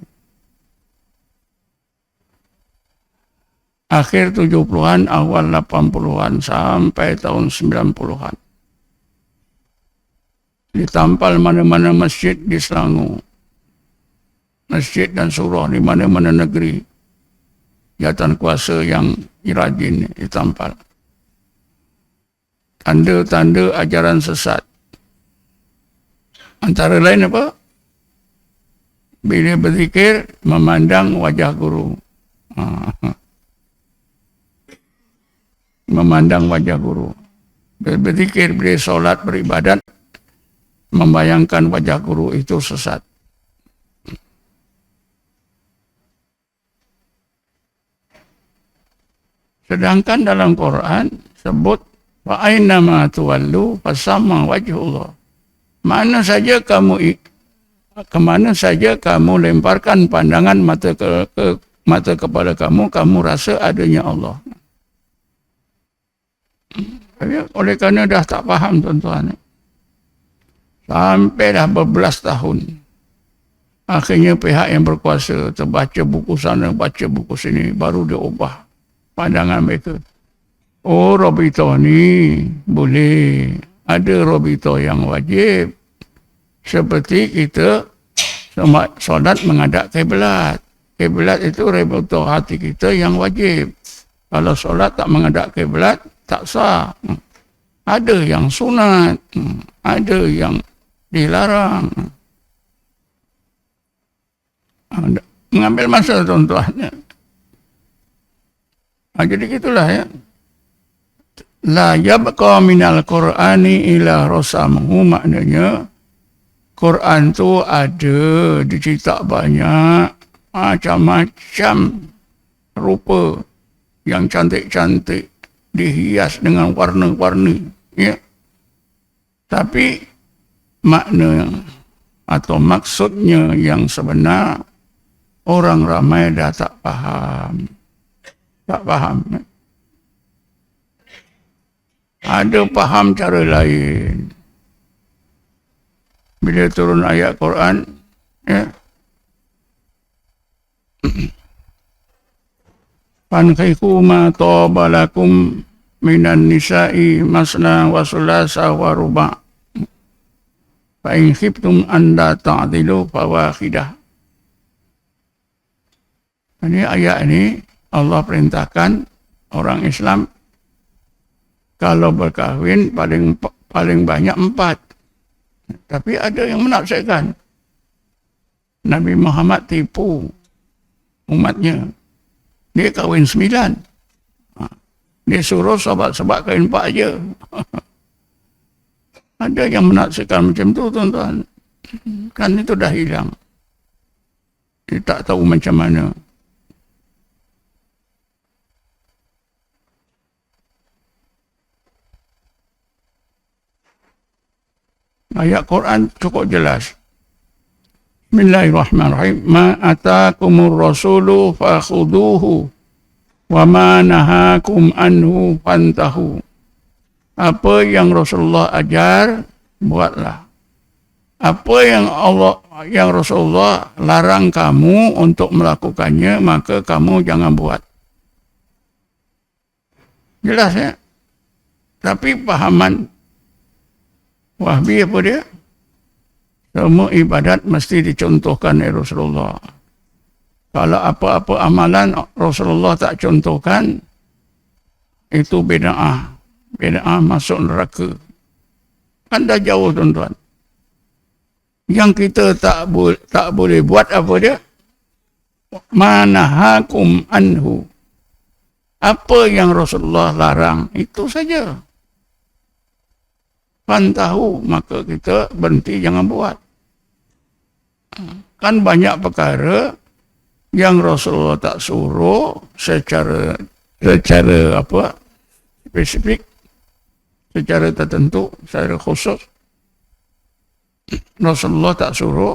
akhir 70-an, awal 80-an sampai tahun 90-an. Ditampal mana-mana masjid di Selangor. Masjid dan surau di mana-mana negeri. Jawatan kuasa yang rajin ditampal. Tanda-tanda ajaran sesat. Antara lain apa? Bila berzikir, memandang wajah guru. Memandang wajah guru. Bila berzikir, bila solat, beribadat, membayangkan wajah guru itu sesat. Sedangkan dalam Quran sebut wa aina ma tuwallu fasamma wajhullah. Mana saja kamu kemana saja kamu lemparkan pandangan mata mata kepada kamu rasa adanya Allah. Oleh kerana dah tak faham tuan-tuan. Sampai dah berbelas tahun. Akhirnya pihak yang berkuasa terbaca buku sana, baca buku sini, baru dia ubah pandangan mereka. Oh, Rabithah ni boleh. Ada Rabithah yang wajib. Seperti kita solat menghadap kiblat. Kiblat itu Rabithah hati kita yang wajib. Kalau solat tak menghadap kiblat, tak sah. Ada yang sunat. Ada yang dilarang. Mengambil masa tuan-tuan. Jadi gitulah ya. La yabqa minal Qur'ani ila rasamuhu, maknanya Quran tu ada dicetak banyak macam-macam rupa yang cantik-cantik, dihias dengan warna-warni, ya. Tapi makna atau maksudnya yang sebenar orang ramai dah tak faham. Tak faham. Ada faham cara lain. Bila turun ayat Quran, ya. Fankihu ma taba lakum minan nisa'i masna wa sulasa wa ruba'. Fa in khiftum an la ta'dilu fawahidah. Ini ayat ini Allah perintahkan orang Islam kalau berkahwin paling banyak 4. Tapi ada yang menafsirkan Nabi Muhammad tipu umatnya. Dia kahwin 9. Dia suruh sahabat-sahabat kahwin 4 je. Ada yang menafsirkan macam tu tuan-tuan. Kan itu dah hilang. Dia tak tahu macam mana. Ayat Quran cukup jelas. Bismillahirrahmanirrahim. Ma atakumur rasulu fakhuduhu wa ma nahakum anhu fantahu. Apa yang Rasulullah ajar, buatlah. Apa yang Rasulullah larang kamu untuk melakukannya, maka kamu jangan buat. Jelas ya? Tapi pahaman Wahbi apa dia? Semua ibadat mesti dicontohkan oleh Rasulullah. Kalau apa-apa amalan Rasulullah tak contohkan, itu bid'ah. Bid'ah masuk neraka. Kan dah jauh tuan-tuan. Yang kita tak boleh buat apa dia? manahakum anhu. Apa yang Rasulullah larang, itu saja. Fantahu, maka kita berhenti, jangan buat. Kan banyak perkara yang Rasulullah tak suruh secara apa spesifik, secara tertentu, secara khusus. Rasulullah tak suruh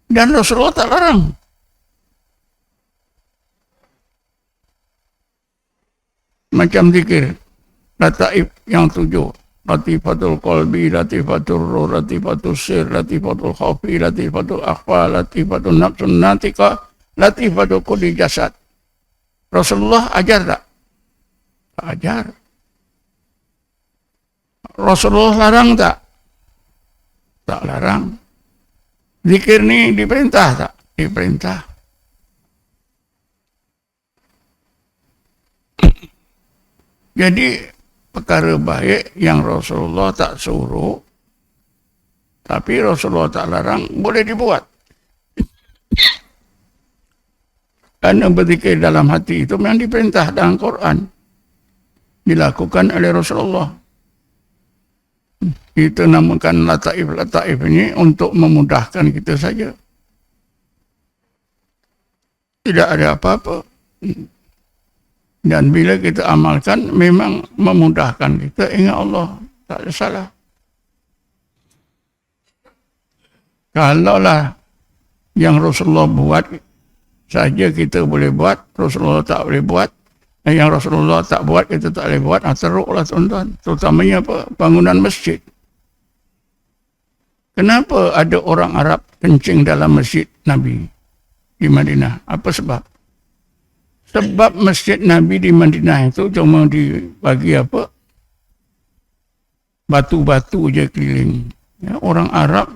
dan Rasulullah tak larang. Macam zikir lataif yang 7, latifatul qalbi, latifatul ruh, latifatul sir, latifatul khafi, latifatul akhfa, latifatul nafsun natika, latifatul kulli jasad. Rasulullah ajar tak? Tak ajar. Rasulullah larang tak? Tak larang. Zikir ni diperintah tak? Diperintah. Jadi perkara baik yang Rasulullah tak suruh, tapi Rasulullah tak larang, boleh dibuat. Karena berzikir dalam hati itu memang diperintah dalam Quran, dilakukan oleh Rasulullah. Kita namakan lataif ini untuk memudahkan kita saja. Tidak ada apa-apa. Dan bila kita amalkan, memang memudahkan kita ingat Allah. Tak ada salah. Kalaulah yang Rasulullah buat saja kita boleh buat, Rasulullah tak boleh buat. Yang Rasulullah tak buat, kita tak boleh buat. Teruklah tuan-tuan. Terutamanya apa? Bangunan masjid. Kenapa ada orang Arab kencing dalam masjid Nabi di Madinah? Apa sebab? Sebab masjid Nabi di Madinah itu cuma dibagi apa? Batu-batu je keliling. Ya, orang Arab,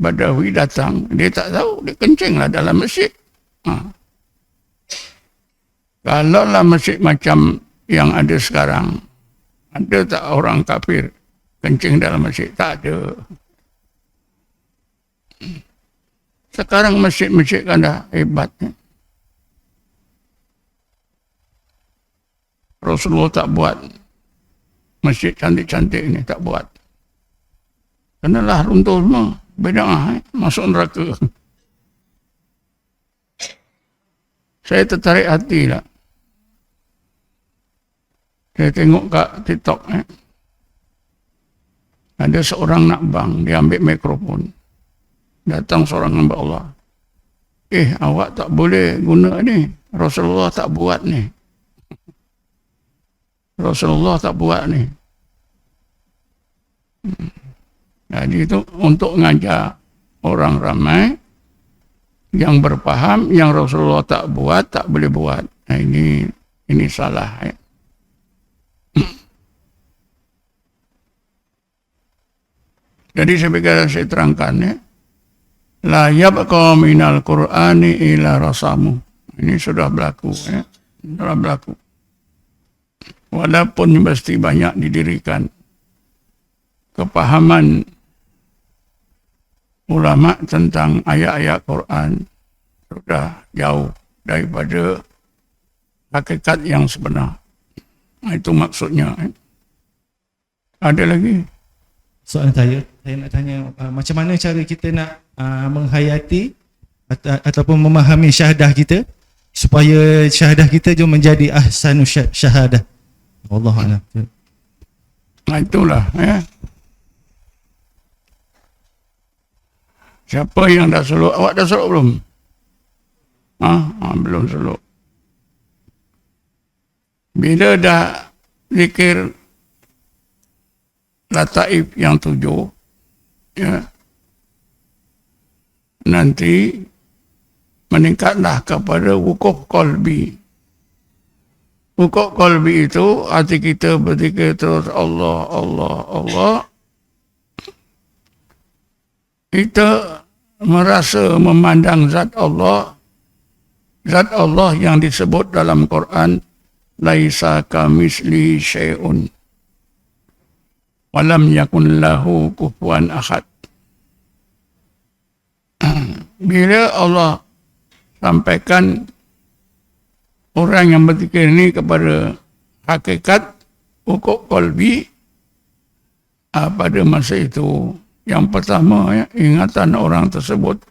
Badawi datang, dia tak tahu, dia kencinglah dalam masjid. Kalaulah masjid macam yang ada sekarang, ada tak orang kafir kencing dalam masjid? Tak ada. Sekarang masjid-masjid kan dah hebat. Rasulullah tak buat masjid cantik-cantik ini, tak buat. Kenalah runtuh semua, bid'ah, masuk neraka. Saya tertarik hati lah. Saya tengok kat TikTok, ada seorang nak bang, dia ambil mikrofon. Datang seorang hamba Allah. Awak tak boleh guna ni. Rasulullah tak buat ni. Rasulullah tak buat ni. Jadi itu untuk mengajar orang ramai yang berfaham yang Rasulullah tak buat, tak boleh buat. Nah, ini salah. Ya. Jadi saya terangkan ya. La yabqa minal Qur'ani ila rasamu. Ini sudah berlaku ya. Sudah berlaku. Walaupun mesti banyak didirikan kepahaman ulama tentang ayat-ayat Quran sudah jauh daripada hakikat yang sebenar. Itu maksudnya. Ada lagi? Soalan saya nak tanya macam mana cara kita nak menghayati ataupun memahami syahadah kita supaya syahadah kita juga menjadi ahsanu syahadah. Wallahu a'lam. Nah, itulah ya. Siapa yang dah suluk? Awak dah suluk belum? Belum suluk. Bila dah zikir lataif yang 7, ya, nanti meningkatlah kepada wukuf qalbi. Wukuf qalbi itu hati kita berzikir terus Allah, Allah, Allah. Kita merasa memandang zat Allah yang disebut dalam Quran, laisa kamislihi syai'un walam yakun lahu kufuwan ahad. Bila Allah sampaikan orang yang berzikir ini kepada hakikat hukuk qalbi pada masa itu. Yang pertama, ingatan orang tersebut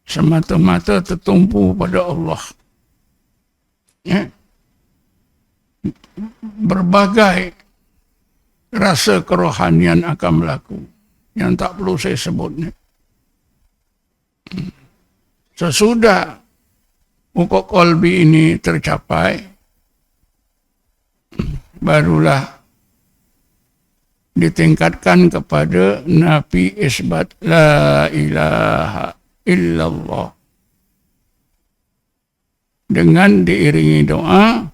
semata-mata tertumpu pada Allah. Berbagai rasa kerohanian akan berlaku yang tak perlu saya sebut ni. Sesudah hukuk qalbi ini tercapai, barulah ditingkatkan kepada nafi isbat la ilaha illallah dengan diiringi doa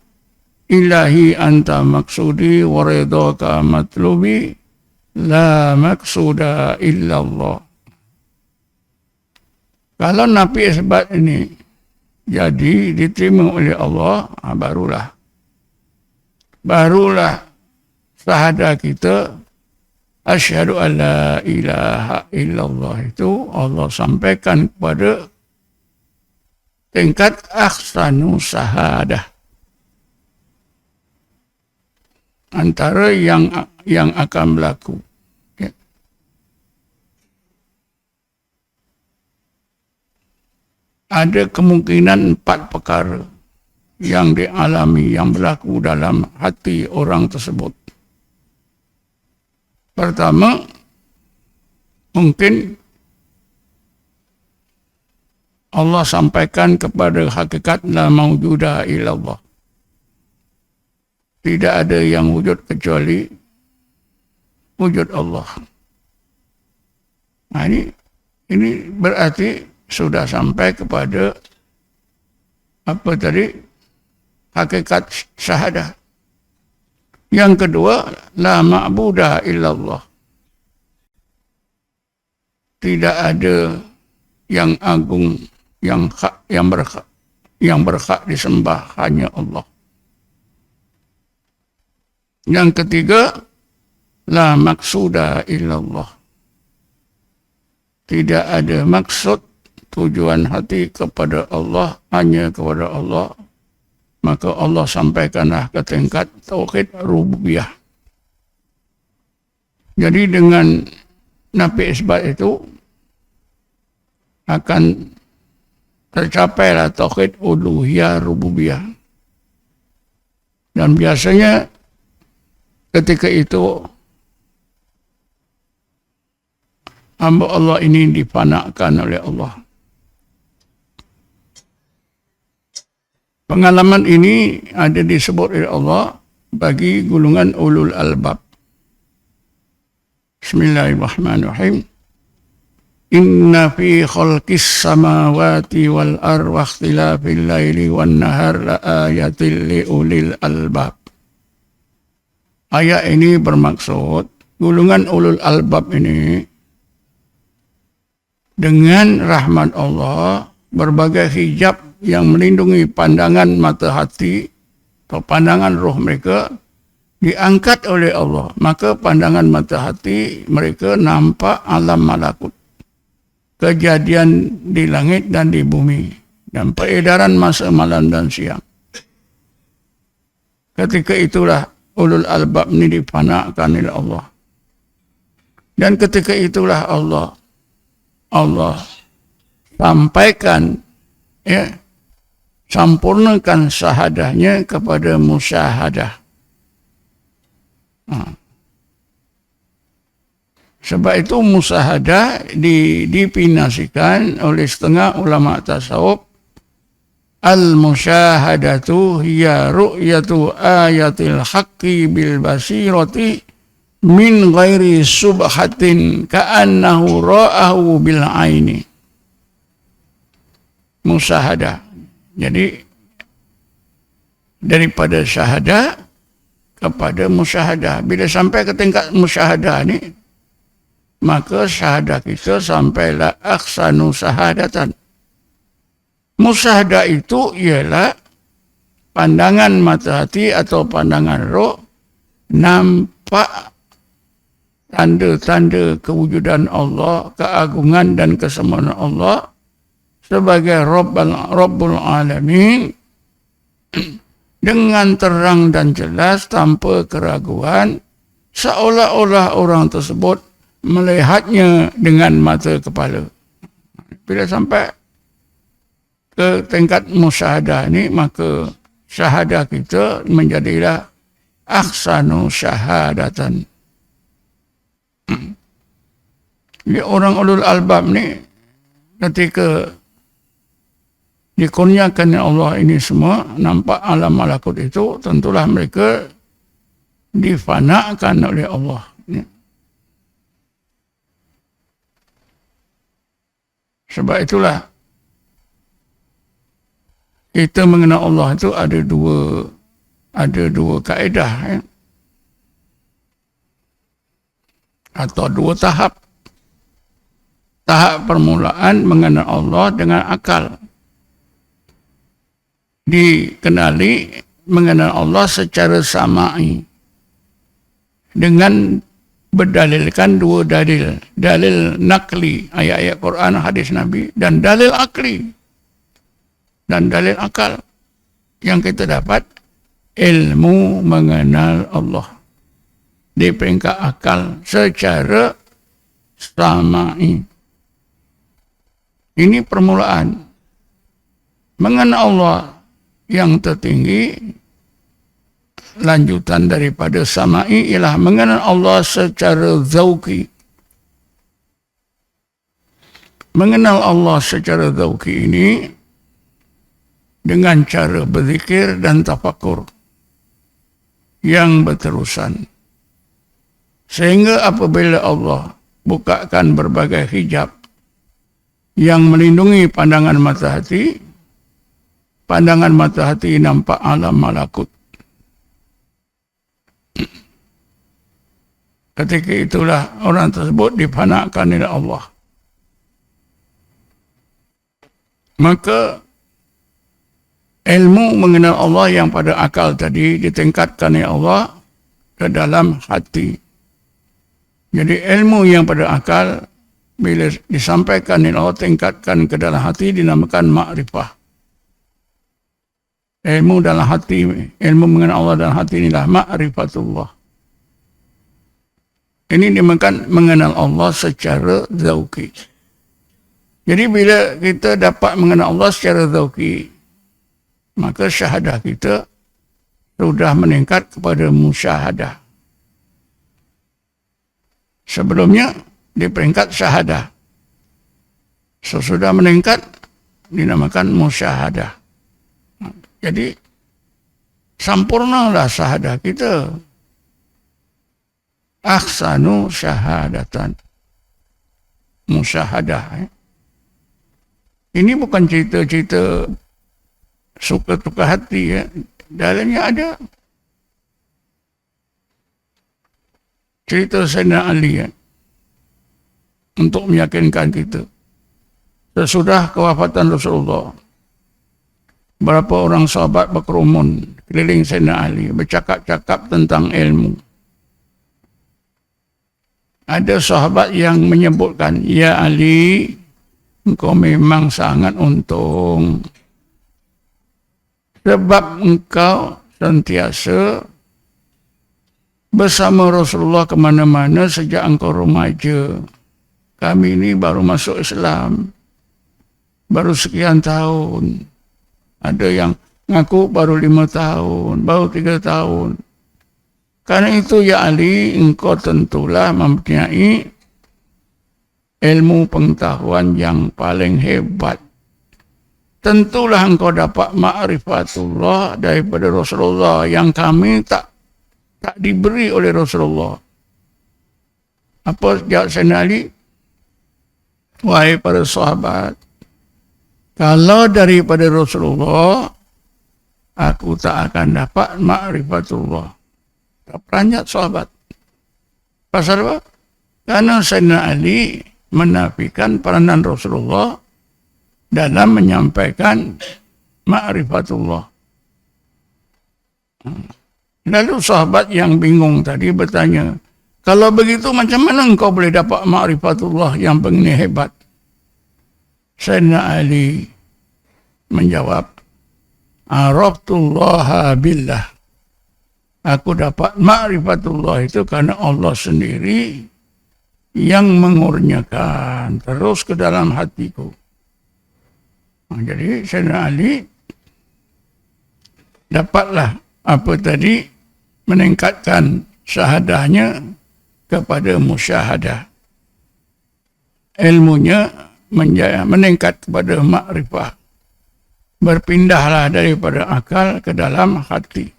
ilahi anta maksudi wa ridhaka matlubi la maksuda illallah. Kalau nafi isbat ini jadi diterima oleh Allah, barulah syahadah kita asyhadu an la ilaha illallah itu Allah sampaikan kepada tingkat ahsanu syahadah. Antara yang akan berlaku. Ya. Ada kemungkinan 4 perkara yang dialami, yang berlaku dalam hati orang tersebut. Pertama, mungkin Allah sampaikan kepada hakikat la maujuda illallah. Tidak ada yang wujud kecuali wujud Allah. Nah, ini berarti sudah sampai kepada apa tadi? Hakikat syahadah. Yang kedua, la ma'buda illallah. Tidak ada yang agung, yang berhak disembah, hanya Allah. Yang ketiga, la maksuda illallah. Tidak ada maksud, tujuan hati kepada Allah, hanya kepada Allah. Maka Allah sampaikanlah ke tingkat tauhid rububiyah. Jadi dengan nafi isbat itu akan tercapailah tauhid uluhiyah rububiyah. Dan biasanya ketika itu hamba Allah ini difanakan oleh Allah. Pengalaman ini ada disebut oleh Allah bagi golongan ulul albab. Bismillahirrahmanirrahim. Inna fi khalqis samawati wal ardi wa ikhtilafil laili wan nahar la ayatil li ulil albab. Ayat ini bermaksud golongan ulul albab ini dengan rahmat Allah, berbagai hijab yang melindungi pandangan mata hati atau pandangan roh mereka diangkat oleh Allah. Maka pandangan mata hati mereka nampak alam malakut, kejadian di langit dan di bumi, dan peredaran masa malam dan siang. Ketika itulah ulul albab ini difanakan oleh Allah. Dan ketika itulah Allah sampaikan, sampurnakan syahadahnya kepada musyahadah. Sebab itu musyahadah dipinasikan oleh setengah ulama tasawuf. Al-musyahadatu hiya ru'yatu ayatil haqqi bil basirati min ghairi subhatin ka'annahu ra'ahu bil aini. Musyahadah. Jadi daripada syahadah kepada musyahadah. Bila sampai ke tingkat musyahadah ni, maka syahadah kita sampailah ahsanu syahadatan. Musyahadah itu ialah pandangan mata hati atau pandangan roh nampak tanda-tanda kewujudan Allah, keagungan dan kesempurnaan Allah sebagai Rabbul Alamin dengan terang dan jelas tanpa keraguan, seolah-olah orang tersebut melihatnya dengan mata kepala. Bila sampai ke tingkat musyahadah ni, maka syahadah kita menjadilah ahsanu syahadatan. Jadi orang ulul albab ni ketika dikurniakan Allah ini semua, nampak alam malakut itu, tentulah mereka difanakan oleh Allah. Sebab itulah kita mengenal Allah itu ada dua kaedah, ya? Atau dua tahap. Tahap permulaan mengenal Allah dengan akal. Dikenali mengenal Allah secara sama'i dengan berdalilkan dua dalil. Dalil nakli, ayat-ayat Quran, hadis Nabi, dan dalil akli dan dalil akal. Yang kita dapat ilmu mengenal Allah di peringkat akal secara sama'i. Ini permulaan. Mengenal Allah yang tertinggi, lanjutan daripada sama'i, ialah mengenal Allah secara zauqi. Mengenal Allah secara zauqi ini dengan cara berzikir dan tafakur yang berterusan. Sehingga apabila Allah bukakan berbagai hijab yang melindungi pandangan mata hati, pandangan mata hati nampak alam malakut. Ketika itulah orang tersebut difanakan oleh Allah. Maka ilmu mengenal Allah yang pada akal tadi ditingkatkan oleh Allah ke dalam hati. Jadi ilmu yang pada akal bila disampaikan oleh Allah, tingkatkan ke dalam hati, dinamakan makrifah. Ilmu dalam hati, ilmu mengenal Allah dalam hati inilah ma'rifatullah. Ini dinamakan mengenal Allah secara zauqi. Jadi bila kita dapat mengenal Allah secara zauqi, maka syahadah kita sudah meningkat kepada musyahadah. Sebelumnya di peringkat syahadah. Sesudah meningkat dinamakan musyahadah. Jadi sampurnalah syahadah kita. Ahsanu syahadatan. Musyahadah. Ini bukan cerita-cerita suka tukar hati, ya. Dalamnya ada cerita Sayyidina Ali, ya, untuk meyakinkan kita. Sesudah kewafatan Rasulullah, berapa orang sahabat berkerumun keliling Sayyidina Ali, bercakap-cakap tentang ilmu. Ada sahabat yang menyebutkan, "Ya Ali, engkau memang sangat untung. Sebab engkau sentiasa bersama Rasulullah ke mana-mana sejak engkau remaja. Kami ini baru masuk Islam, baru sekian tahun. Ada yang ngaku baru 5 tahun, baru 3 tahun. Karena itu ya Ali, engkau tentulah mempunyai ilmu pengetahuan yang paling hebat. Tentulah engkau dapat ma'rifatullah daripada Rasulullah yang kami tak diberi oleh Rasulullah." Apa jawab Sayyidina Ali? "Wahai para sahabat, kalau daripada Rasulullah, aku tak akan dapat ma'rifatullah." Tak peranjat sahabat. Pasal apa? Karena Sayyidina Ali menafikan peranan Rasulullah dalam menyampaikan ma'rifatullah. Lalu sahabat yang bingung tadi bertanya, "Kalau begitu macam mana engkau boleh dapat ma'rifatullah yang begini hebat?" Sayyidina Ali menjawab, Araftullaha billah. Aku dapat ma'rifatullah itu karena Allah sendiri yang mengurniakan terus ke dalam hatiku. Jadi Sayyidina Ali dapatlah apa tadi, meningkatkan syahadahnya kepada musyahadah. Ilmunya meningkat kepada makrifah. Berpindahlah daripada akal ke dalam hati.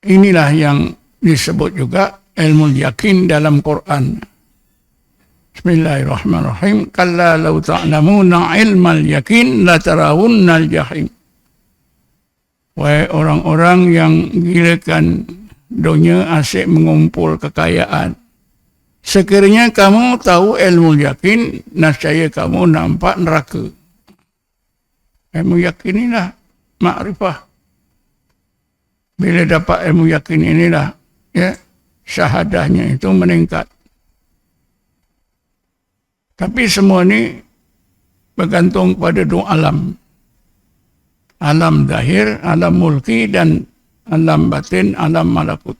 Inilah yang disebut juga ilmu yakin dalam Quran. Bismillahirrahmanirrahim. Kalla law ta'lamuna ilmal yakin la tarawunnal jahim. Wahai orang-orang yang gilakan dunia asyik mengumpul kekayaan. Sekiranya kamu tahu ilmu yakin, nescaya kamu nampak neraka. Ilmu yakin inilah makrifah. Bila dapat ilmu yakin inilah, ya, syahadahnya itu meningkat. Tapi semua ini bergantung pada dua alam. Alam zahir, alam mulki, dan alam batin, alam malakut.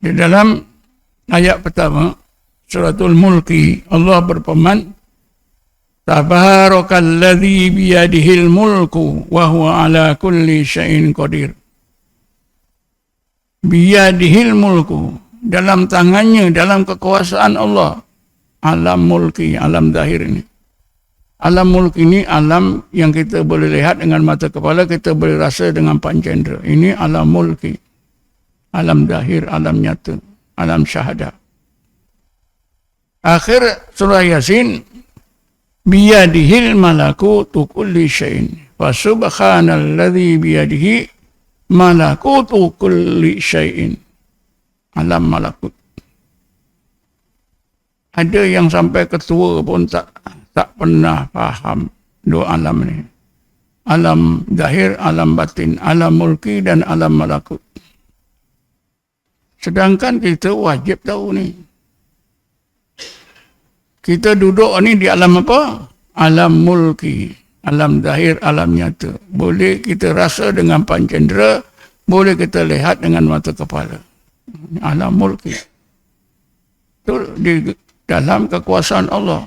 Di dalam ayat pertama, suratul mulki, Allah berfirman, Tabarakalladzi biyadihil mulku wa huwa ala kulli syai'in qadir. Biyadihil mulku, dalam tangannya, dalam kekuasaan Allah. Alam mulki, alam zahir ini. Alam mulki ini alam yang kita boleh lihat dengan mata kepala, kita boleh rasa dengan panca indera. Ini alam mulki. Alam zahir, alam nyata, alam syahadah. Akhir surah Yasin, biyadihil malakutu kulli syai'in. Fa subhanalladzi biyadihi malakutu kulli syai'in. Alam malakut. Ada yang sampai ketua pun tak pernah faham dua alam ini. Alam zahir, alam batin, alam mulki dan alam malakut. Sedangkan kita wajib tahu ni. Kita duduk ni di alam apa? Alam mulki, alam zahir, alam nyata. Boleh kita rasa dengan panca indera, boleh kita lihat dengan mata kepala. Alam mulki. Itu di dalam kekuasaan Allah.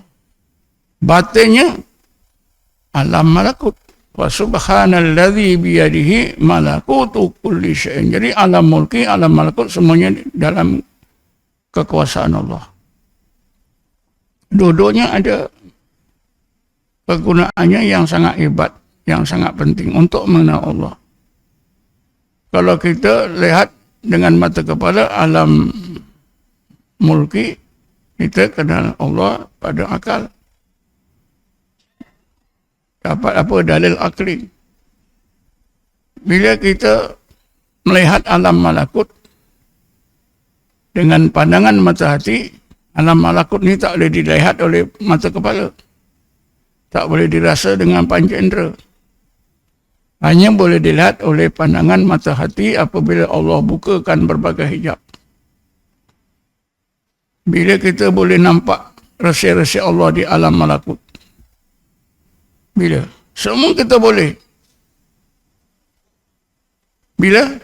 Batinnya alam malakut. Wa subhanalladzi biyadihi malakutu kulli syai'in. Jadi alam mulki, alam malakut semuanya dalam kekuasaan Allah. Dua-duanya ada penggunaannya yang sangat hebat, yang sangat penting untuk mengenal Allah. Kalau kita lihat dengan mata kepala alam mulki, kita kenal Allah pada akal. Dapat apa? Dalil akli. Bila kita melihat alam malakut dengan pandangan mata hati, alam malakut ni tak boleh dilihat oleh mata kepala. Tak boleh dirasa dengan panca indera. Hanya boleh dilihat oleh pandangan mata hati apabila Allah bukakan berbagai hijab. Bila kita boleh nampak rahsia-rahsia Allah di alam malakut. Bila? Semua kita boleh. Bila?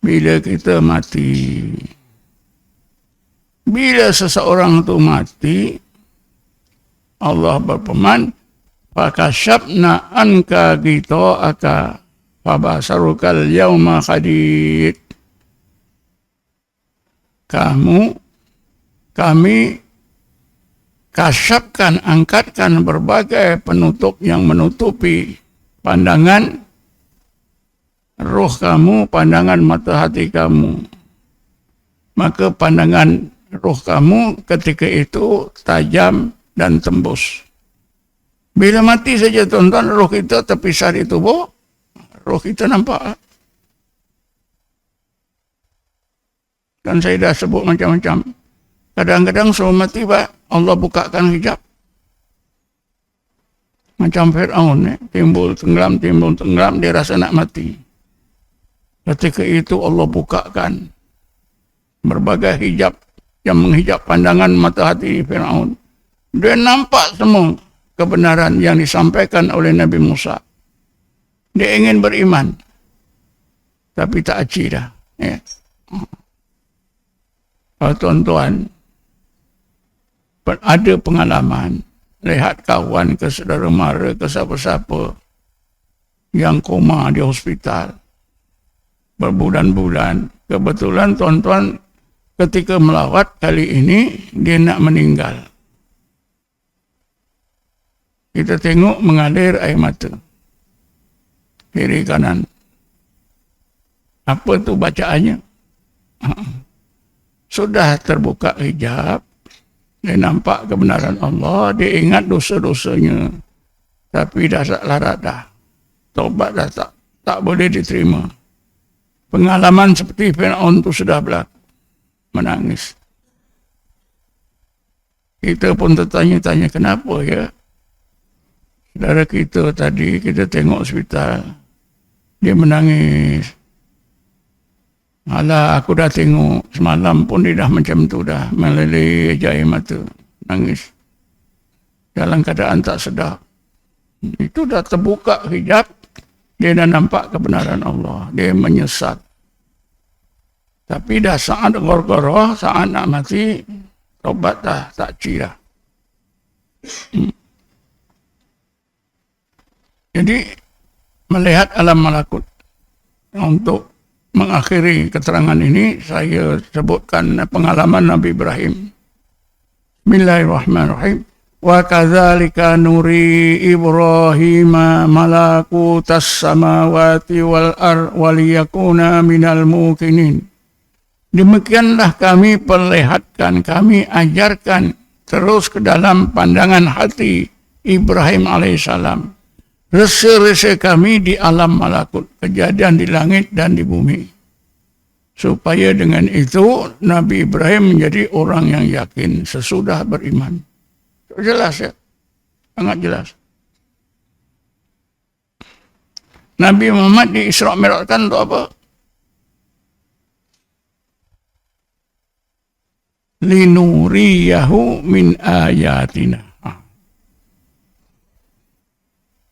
Bila kita mati. Bila seseorang itu mati, Allah berfirman, "Fakashafna anka ghita'aka fabasarukal yauma hadid." Kami kasyafkan, angkatkan berbagai penutup yang menutupi pandangan roh kamu, pandangan mata hati kamu. Maka pandangan roh kamu ketika itu tajam dan tembus. Bila mati saja tuan-tuan, roh kita terpisah di tubuh, roh kita nampak. Kan saya dah sebut macam-macam. Kadang-kadang sebelum mati, Allah bukakan hijab. Macam Fir'aun, timbul tenggelam, dia rasa nak mati. Ketika itu Allah bukakan berbagai hijab yang menghijab pandangan mata hati Firaun. Dia nampak semua kebenaran yang disampaikan oleh Nabi Musa. Dia ingin beriman, tapi tak aci dah. Ya. Kalau tuan-tuan ada pengalaman, lihat kawan ke saudara mara ke siapa-siapa yang koma di hospital berbulan-bulan. Kebetulan tuan-tuan ketika melawat kali ini dia nak meninggal. Kita tengok mengalir air mata. Kiri kanan. Apa tu bacaannya? Sudah terbuka hijab. Dia nampak kebenaran Allah. Dia ingat dosa-dosanya. Tapi dah tak larat dah. Taubat dah tak boleh diterima. Pengalaman seperti Firaun tu sudah berlaku. Menangis. Kita pun tertanya-tanya kenapa ya? Saudara kita tadi, kita tengok hospital. Dia menangis. Alah, aku dah tengok. Semalam pun dia dah macam tu dah. Meleleh air mata. Nangis. Dalam keadaan tak sedar. Itu dah terbuka hijab. Dia dah nampak kebenaran Allah. Dia menyesat. Tapi dah saat gor-goroh, saat nak mati, taubat dah tak cira. Jadi, melihat alam malakut. Untuk mengakhiri keterangan ini, saya sebutkan pengalaman Nabi Ibrahim. Bismillahirrahmanirrahim. Wa kadzalika nuri Ibrahim malakutas samawati wal ard waliyakuna minal muqinin. Demikianlah kami perlihatkan, kami ajarkan terus ke dalam pandangan hati Ibrahim alaihissalam. Rasa-rasa kami di alam malakut, kejadian di langit dan di bumi. Supaya dengan itu Nabi Ibrahim menjadi orang yang yakin sesudah beriman. Jelas ya, sangat jelas. Nabi Muhammad di Isra' Mi'rajkan untuk apa? Linuriyahu min ayatina.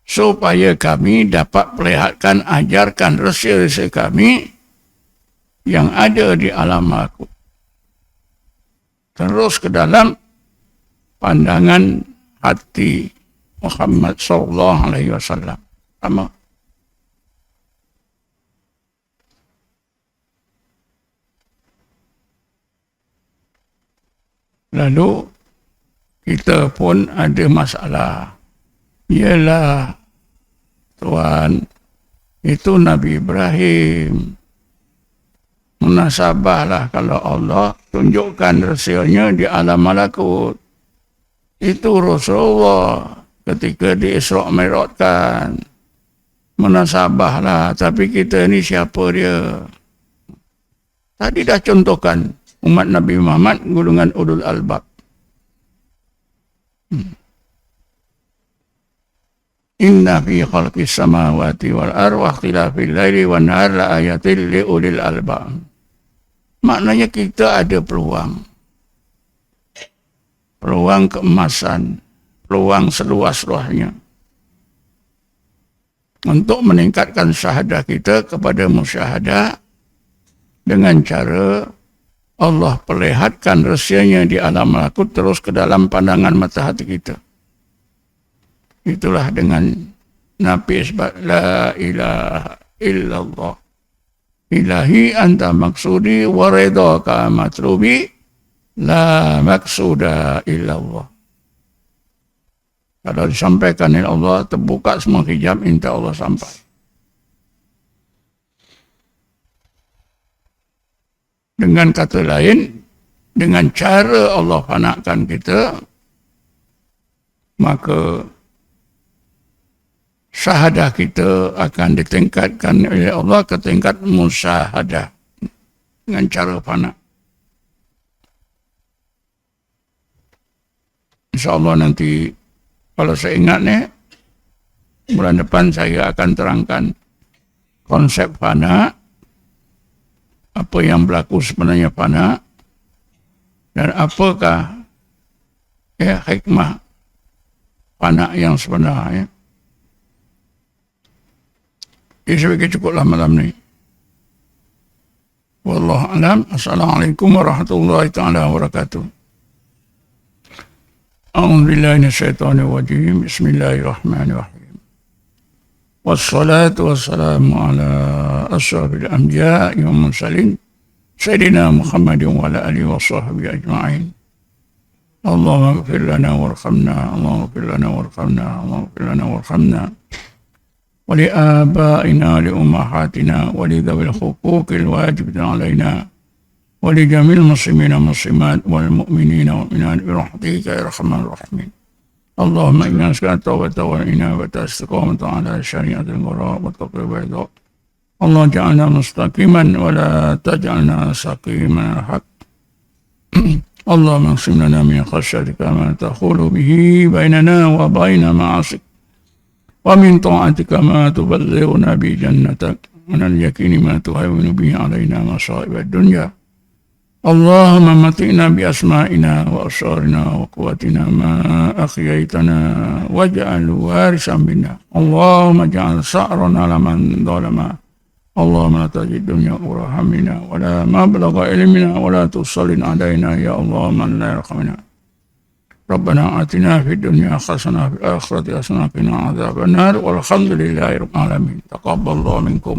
Supaya kami dapat perlihatkan, ajarkan rahsia-rahsia kami yang ada di alam malakut. Terus ke dalam pandangan hati Muhammad sallallahu alaihi wasallam. Sama. Lalu kita pun ada masalah. Ialah Tuhan, itu Nabi Ibrahim. Munasabahlah kalau Allah tunjukkan rahsianya di alam malakut. Itu Rasulullah ketika di Isra' Mi'rajkan. Munasabahlah, tapi kita ni siapa dia? Tadi dah contohkan umat Nabi Muhammad golongan ulul albab. Inna fi khalqis samawati wal ardi wa ikhtilafil laili wan nahari la ayatil li ulil albab. Maknanya kita ada peluang. Peluang keemasan, peluang seluas-luasnya. Untuk meningkatkan syahadah kita kepada musyahadah dengan cara Allah perlihatkan rahsianya di alam malakut terus ke dalam pandangan mata hati kita. Itulah dengan Nabi isbat la ilaha illallah. Ilahi anta maksudi wa ridhaka matlubi la maksuda illallah. Kalau disampaikan oleh Allah, terbuka semua hijab, insya Allah sampai. Dengan kata lain, dengan cara Allah fanakan kita, maka syahadah kita akan ditingkatkan oleh Allah ke tingkat musyahadah dengan cara fana. InsyaAllah nanti kalau saya ingat ni, bulan depan saya akan terangkan konsep fana, apa yang berlaku sebenarnya fana, Dan apakah hikmah fana yang sebenarnya? Sebagai cukuplah malam ni. Wallahu a'lam. Assalamualaikum warahmatullahi taala wabarakatuh. A'udzu billahi minasyaitonir rajim. Bismillahirrahmanirrahim. Wassalatu wassalamu ala asyrafil anbiya'i wal mursalin sayyidina Muhammadin wa ala alihi wa sahbihi ajma'in. Allahumma ighfir lana warhamna, Allahumma ighfir lana warhamna, Allahumma ighfir lana warhamna. ولآبائنا لأمهاتنا ولذوي الحقوق الواجبة علينا ولجميع المسلمين والمسلمات والمؤمنين والمؤمنات برحمتك يا أرحم الراحمين. اللهم إنا نسألك التوبة والإنابة والاستقامة على شريعة القرآن والتقوى والرضا. اللهم اجعلنا مستقيما ولا تجعلنا سقيما الحق. اللهم اقسم لنا من خشيتك ما تحول به بيننا وبين معاصيك ومن طاعتك ما تبلغنا بجنتك من اليقين ما تهون به علينا مصائب الدنيا. اللهم متعنا بأسمائنا وأبصارنا وقوتنا ما أحييتنا واجعل وارثا منا. اللهم اجعل ثأرنا لمن ظلمنا. اللهم لا تجد الدنيا أكبر همنا ولا مبلغ علمنا ولا تسلط علينا يا الله من لا يرحمنا. ربنا آتنا في الدنيا حسنة وفي الآخرة حسنة وقنا عذاب النار والحمد لله رب العالمين. تقبل الله منكم.